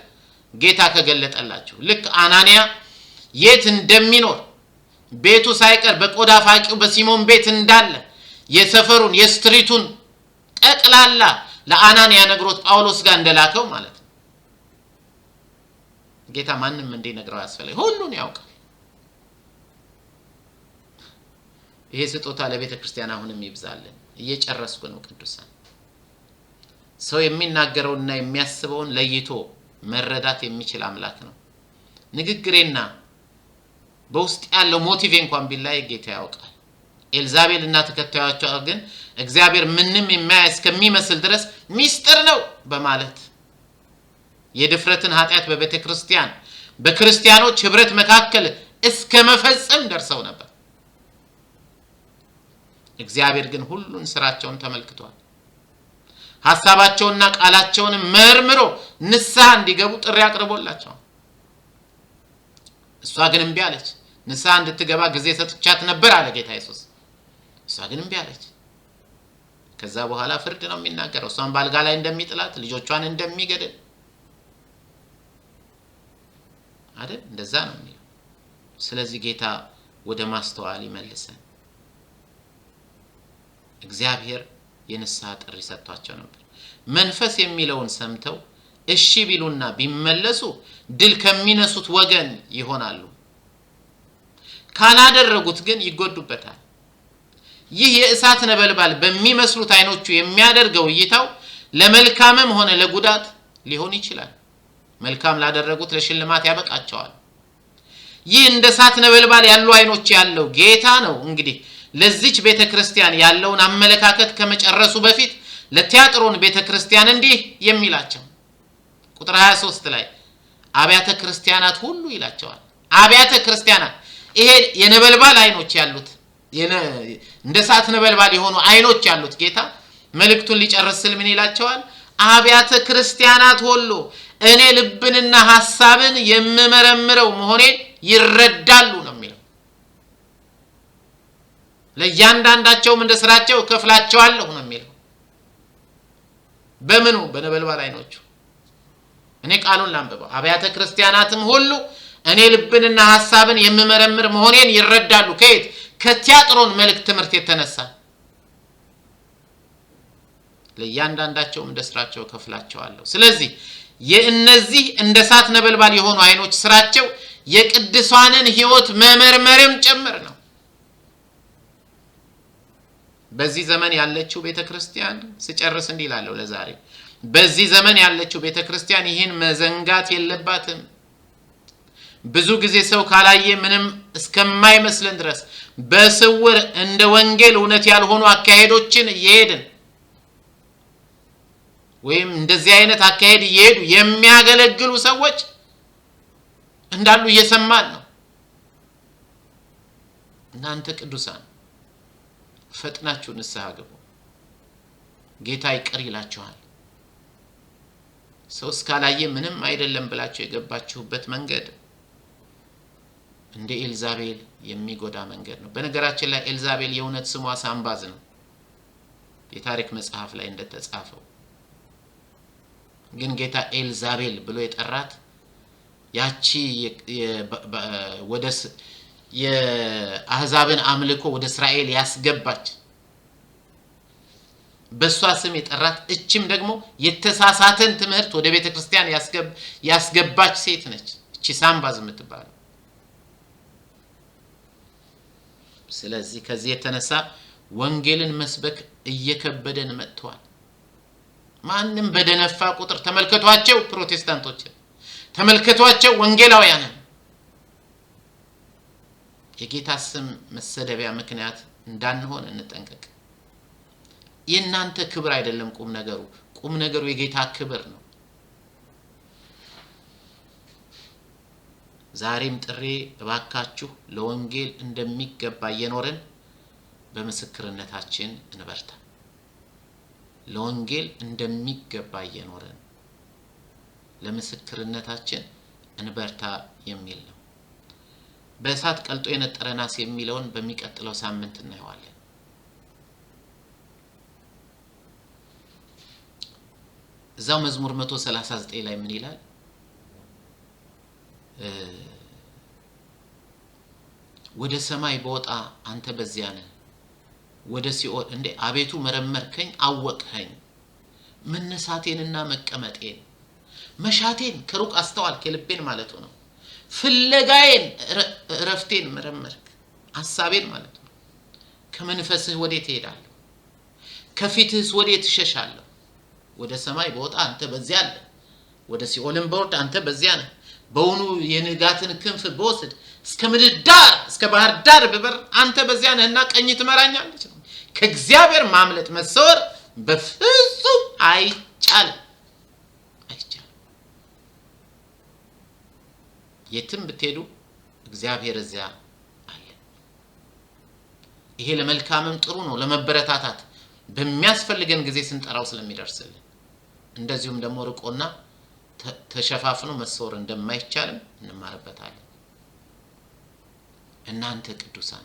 ጌታ ከገለጠላችሁ ልክ አናንያ የት እንደሚኖር ቤቱ ሳይቀር በቆዳ ፋቂው በሲሞን ቤት እንዳለ የሰፈሩን የስትሪቱን ጠቅላላ ለአናንያ ነግሮት ጳውሎስ ጋር እንደላከው ማለት ነው። ጌታ ማንም እንዲነግረው ያስፈልግ ሁሉን ያውቃል። ይሄ ስጦታ ለቤተ ክርስቲያን አሁንም ይብዛልን። እየጨረስኩ ነው ቅዱሳን። ሰው የሚናገረውና የሚያስበውን ለይቶ መረዳት የሚችል አምላክ ነው። ንግግሬና በውስጥ ያለው ሞቲቭ እንኳን ቢላይ ጌታ ያውቃል። ኤልዛቤልና ተከታዮቿ ግን እግዚአብሔር ምንም የማያይ እስከሚመስል ድረስ ሚስጥር ነው በማለት የድፍረትን ኃጢአት በቤተ ክርስቲያን በክርስቲያኖች ህብረት መካከል እስከ መፈጸም ደርሰው ነበር። እግዚአብሔር ግን ሁሉን ስራቸውን ተመልክቷል። ሐሳባቸውንና ቃላቸውን መርምሮ ንስሐ እንዲገቡ ጥሪ አቅርቦላቸው እሷ ግን እምቢ አለች። ንስሐ እንድትገባ ጊዜ ሰጥቻት ነበር አለ ጌታ ኢየሱስ። እሷ ግን እምቢ አለች። ከዛ በኋላ ፍርድ ነው የሚናገረው። እሷን ባልጋ ላይ እንደሚጥላት ልጆቿን እንደሚገድል አይደል? እንደዛ ነው የሚለው። ስለዚህ ጌታ ወደ ማስተዋል ይመልሰን። እግዚአብሔር የንስሐ ጥሪ ሰጥቷቸው ነበር። መንፈስ የሚለውን ሰምተው እሺ ቢሉና ቢመለሱ ድል ከሚነሱት ወገን ይሆናሉ። ካላደረጉት ግን ይጎዱበታል። ይህ የእሳት ነበልባል በሚመስሉት አይኖቹ የሚያደርገው እይታው ለመልካምም ሆነ ለጉዳት ሊሆን ይችላል። መልካም ላደረጉት ለሽልማት ያበቃቸዋል። ይህ እንደ እሳት ነበልባል ያሉ አይኖች ያለው ጌታ ነው። እንግዲህ ለዚች ቤተክርስቲያን ያለውን አመለካከት ከመጨረሱ በፊት ለቲያጥሮን ቤተክርስቲያን እንዲህ የሚላቸው ቁጥር 23 ላይ አብያተ ክርስቲያናት ሁሉ ይላቸዋል። አብያተ ክርስቲያናት ይሄ የነበልባል አይኖች ያሉት እንደ እሳት ነበልባል የሆኑ አይኖች ያሉት ጌታ መልእክቱን ሊጨርስል ምን ይላቸዋል? አብያተ ክርስቲያናት ሁሉ እኔ ልብንና ሐሳብን የምመረምረው መሆኔን ይረዳሉ ነው የሚለው። ለእያንዳንዳቸውም እንደ ስራቸው ከፍላቸዋለሁ ነው የሚለው። በምኑ? በነበልባል አይኖቹ። እኔ ቃሉን ላንብበው። አብያተ ክርስቲያናትም ሁሉ እኔ ልብንና ሐሳብን የምመረምር መሆኔን ይረዳሉ። ከየት? ከቲያጥሮን መልእክት ትምህርት የተነሳ ለእያንዳንዳቸው እንደ ስራቸው ከፍላቸዋለሁ። ስለዚህ የእነዚህ እንደ እሳት ነበልባል የሆኑ አይኖች ስራቸው የቅዱሳንን ሕይወት መመርመርም ጭምር ነው። በዚህ ዘመን ያለችው ቤተክርስቲያን ስጨርስ እንዲህ እላለሁ ለዛሬ በዚህ ዘመን ያለችው ቤተክርስቲያን ይህን መዘንጋት የለባትም። ብዙ ጊዜ ሰው ካላየ ምንም እስከማይመስለን ድረስ በስውር እንደ ወንጌል እውነት ያልሆኑ አካሄዶችን እየሄድን ወይም እንደዚህ አይነት አካሄድ እየሄዱ የሚያገለግሉ ሰዎች እንዳሉ እየሰማን ነው። እናንተ ቅዱሳን ፈጥናችሁ ንስሐ ግቡ። ጌታ ይቅር ይላችኋል። ሰው እስካላየ ምንም አይደለም ብላችሁ የገባችሁበት መንገድ እንደ ኤልዛቤል የሚጎዳ መንገድ ነው። በነገራችን ላይ ኤልዛቤል የእውነት ስሟ ሳምባዝ ነው፣ የታሪክ መጽሐፍ ላይ እንደተጻፈው። ግን ጌታ ኤልዛቤል ብሎ የጠራት ያቺ ወደ የአህዛብን አምልኮ ወደ እስራኤል ያስገባች በሷ ስም የጠራት እችም ደግሞ የተሳሳተን ትምህርት ወደ ቤተክርስቲያን ያስገባች ሴት ነች፣ እቺ ሳምባዝ የምትባለው። ስለዚህ ከዚህ የተነሳ ወንጌልን መስበክ እየከበደን መጥቷል። ማንም በደነፋ ቁጥር ተመልከቷቸው፣ ፕሮቴስታንቶችን ተመልከቷቸው፣ ወንጌላውያንን የጌታ ስም መሰደቢያ ምክንያት እንዳንሆን እንጠንቀቅ። የእናንተ ክብር አይደለም ቁም ነገሩ የጌታ ክብር ነው። ዛሬም ጥሪ እባካችሁ ለወንጌል እንደሚገባ እየኖርን በምስክርነታችን እንበርታ። ለወንጌል እንደሚገባ እየኖርን ለምስክርነታችን እንበርታ የሚል ነው። በእሳት ቀልጦ የነጠረ ናስ የሚለውን በሚቀጥለው ሳምንት እናየዋለን። እዛው መዝሙር 139 ላይ ምን ይላል? ወደ ሰማይ በወጣ አንተ በዚያ ነህ፣ ወደ ሲኦል እንደ አቤቱ መረመርከኝ አወቅኸኝ። መነሳቴንና መቀመጤን መሻቴን ከሩቅ አስተዋልክ፣ ልቤን ማለት ነው። ፍለጋዬን ረፍቴን መረመርክ፣ ሐሳቤን ማለት ነው። ከመንፈስህ ወዴት እሄዳለሁ? ከፊትህስ ወዴት እሸሻለሁ? ወደ ሰማይ በወጣ አንተ በዚያ አለ፣ ወደ ሲኦልም በወርድ አንተ በዚያ ነህ። በውኑ የንጋትን ክንፍ በወስድ እስከ ምድር ዳር እስከ ባህር ዳር ብበር አንተ በዚያ ነህና ቀኝ ትመራኛለች። ከእግዚአብሔር ማምለጥ መሰወር በፍጹም አይቻልም። የትም ብትሄዱ እግዚአብሔር እዚያ አለ። ይሄ ለመልካምም ጥሩ ነው፣ ለመበረታታት በሚያስፈልገን ጊዜ ስንጠራው ስለሚደርስልን። እንደዚሁም ደግሞ ርቆና ተሸፋፍኖ መሰወር እንደማይቻልም እንማርበታለን። እናንተ ቅዱሳን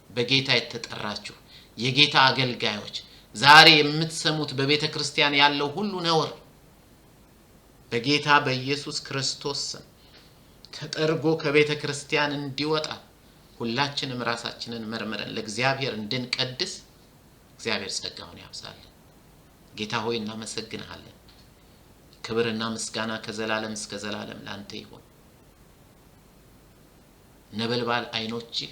በጌታ የተጠራችሁ የጌታ አገልጋዮች ዛሬ የምትሰሙት በቤተ ክርስቲያን ያለው ሁሉ ነውር በጌታ በኢየሱስ ክርስቶስ ስም ተጠርጎ ከቤተ ክርስቲያን እንዲወጣ ሁላችንም ራሳችንን መርምረን ለእግዚአብሔር እንድንቀድስ እግዚአብሔር ጸጋውን ያብዛልን። ጌታ ሆይ እናመሰግንሃለን። ክብርና ምስጋና ከዘላለም እስከ ዘላለም ላንተ ይሁን። ነበልባል አይኖችህ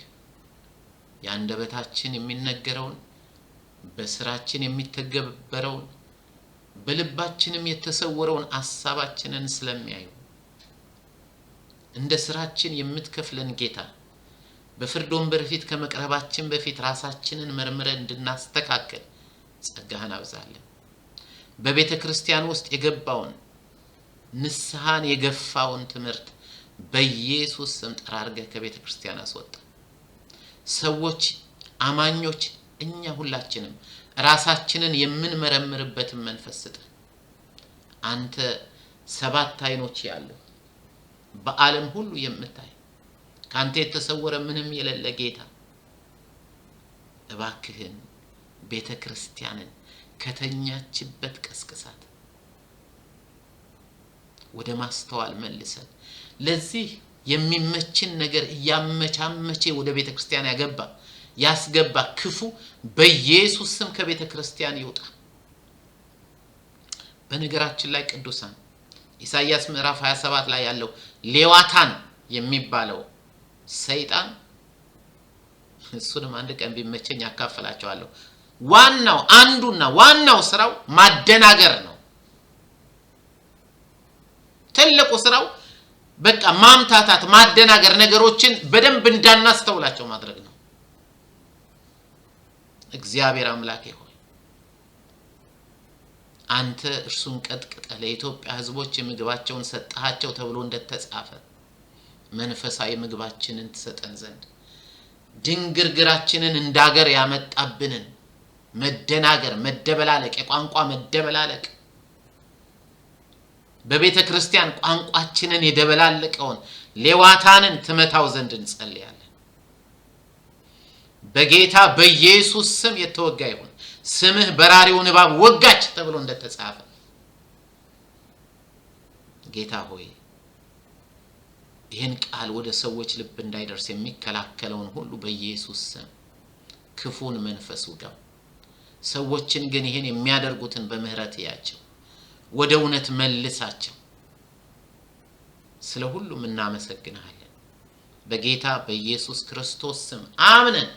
ያንደበታችን የሚነገረውን በስራችን የሚተገበረውን በልባችንም የተሰወረውን ሐሳባችንን ስለሚያዩ እንደ ስራችን የምትከፍለን ጌታ በፍርድ ወንበር ፊት ከመቅረባችን በፊት ራሳችንን መርምረን እንድናስተካከል ጸጋህን አብዛለን። በቤተ ክርስቲያን ውስጥ የገባውን ንስሐን የገፋውን ትምህርት በኢየሱስ ስም ጠራርገህ ከቤተ ክርስቲያን አስወጣ። ሰዎች አማኞች እኛ ሁላችንም ራሳችንን የምንመረምርበትን መንፈስ ስጥ። አንተ 7 አይኖች ያለው በዓለም ሁሉ የምታይ ካንተ የተሰወረ ምንም የሌለ ጌታ እባክህን ቤተ ክርስቲያንን ከተኛችበት ቀስቅሳት። ወደ ማስተዋል መልሰን ለዚህ የሚመችን ነገር ያመቻመቼ ወደ ቤተክርስቲያን ያስገባ ክፉ በኢየሱስ ስም ከቤተክርስቲያን ይውጣ። በነገራችን ላይ ቅዱሳን ኢሳይያስ ምዕራፍ 27 ላይ ያለው ሌዋታን የሚባለው ሰይጣን እሱንም አንድ ቀን ቢመቸኝ ያካፈላቸዋለሁ። ዋናው ስራው ማደናገር ነው። ትልቁ ስራው በቃ ማምታታት፣ ማደናገር፣ ነገሮችን በደንብ እንዳናስተውላቸው ማድረግ ነው። እግዚአብሔር አምላክ ሆይ አንተ እርሱን ቀጥቀጠ ለኢትዮጵያ ሕዝቦች ምግባቸውን ሰጣቸው ተብሎ እንደተጻፈ መንፈሳዊ ምግባችንን ትሰጠን ዘንድ ድንግርግራችንን እንዳገር ያመጣብንን መደናገር፣ መደበላለቅ፣ የቋንቋ መደበላለቅ በቤተ ክርስቲያን ቋንቋችንን የደበላለቀውን ሌዋታንን ትመታው ዘንድ እንጸልያለን። በጌታ በኢየሱስ ስም የተወጋ ይሁን። ስምህ በራሪውን እባብ ወጋች ተብሎ እንደተጻፈ ጌታ ሆይ ይህን ቃል ወደ ሰዎች ልብ እንዳይደርስ የሚከላከለውን ሁሉ በኢየሱስ ስም ክፉን መንፈስ ውጋው። ሰዎችን ግን ይህን የሚያደርጉትን በምህረት ያቸው፣ ወደ እውነት መልሳቸው። ስለ ሁሉም እናመሰግናለን። በጌታ በኢየሱስ ክርስቶስ ስም አምነን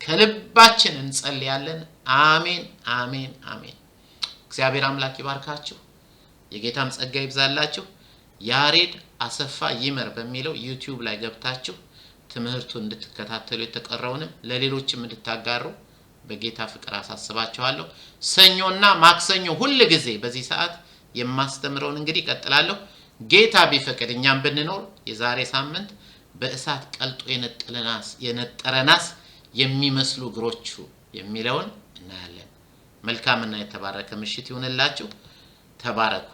ከልባችን እንጸልያለን። አሜን አሜን አሜን። እግዚአብሔር አምላክ ይባርካችሁ፣ የጌታም ጸጋ ይብዛላችሁ። ያሬድ አሰፋ ይመር በሚለው ዩቲዩብ ላይ ገብታችሁ ትምህርቱን እንድትከታተሉ የተቀረውንም ለሌሎችም እንድታጋሩ በጌታ ፍቅር አሳስባችኋለሁ። ሰኞና ማክሰኞ ሁሉ ጊዜ በዚህ ሰዓት የማስተምረውን እንግዲህ ቀጥላለሁ። ጌታ ቢፈቅድ እኛም ብንኖር የዛሬ ሳምንት በእሳት ቀልጦ የነጠረ ናስ የሚመስሉ እግሮቹ የሚለውን እናያለን። መልካምና የተባረከ ምሽት ይሁንላችሁ። ተባረኩ።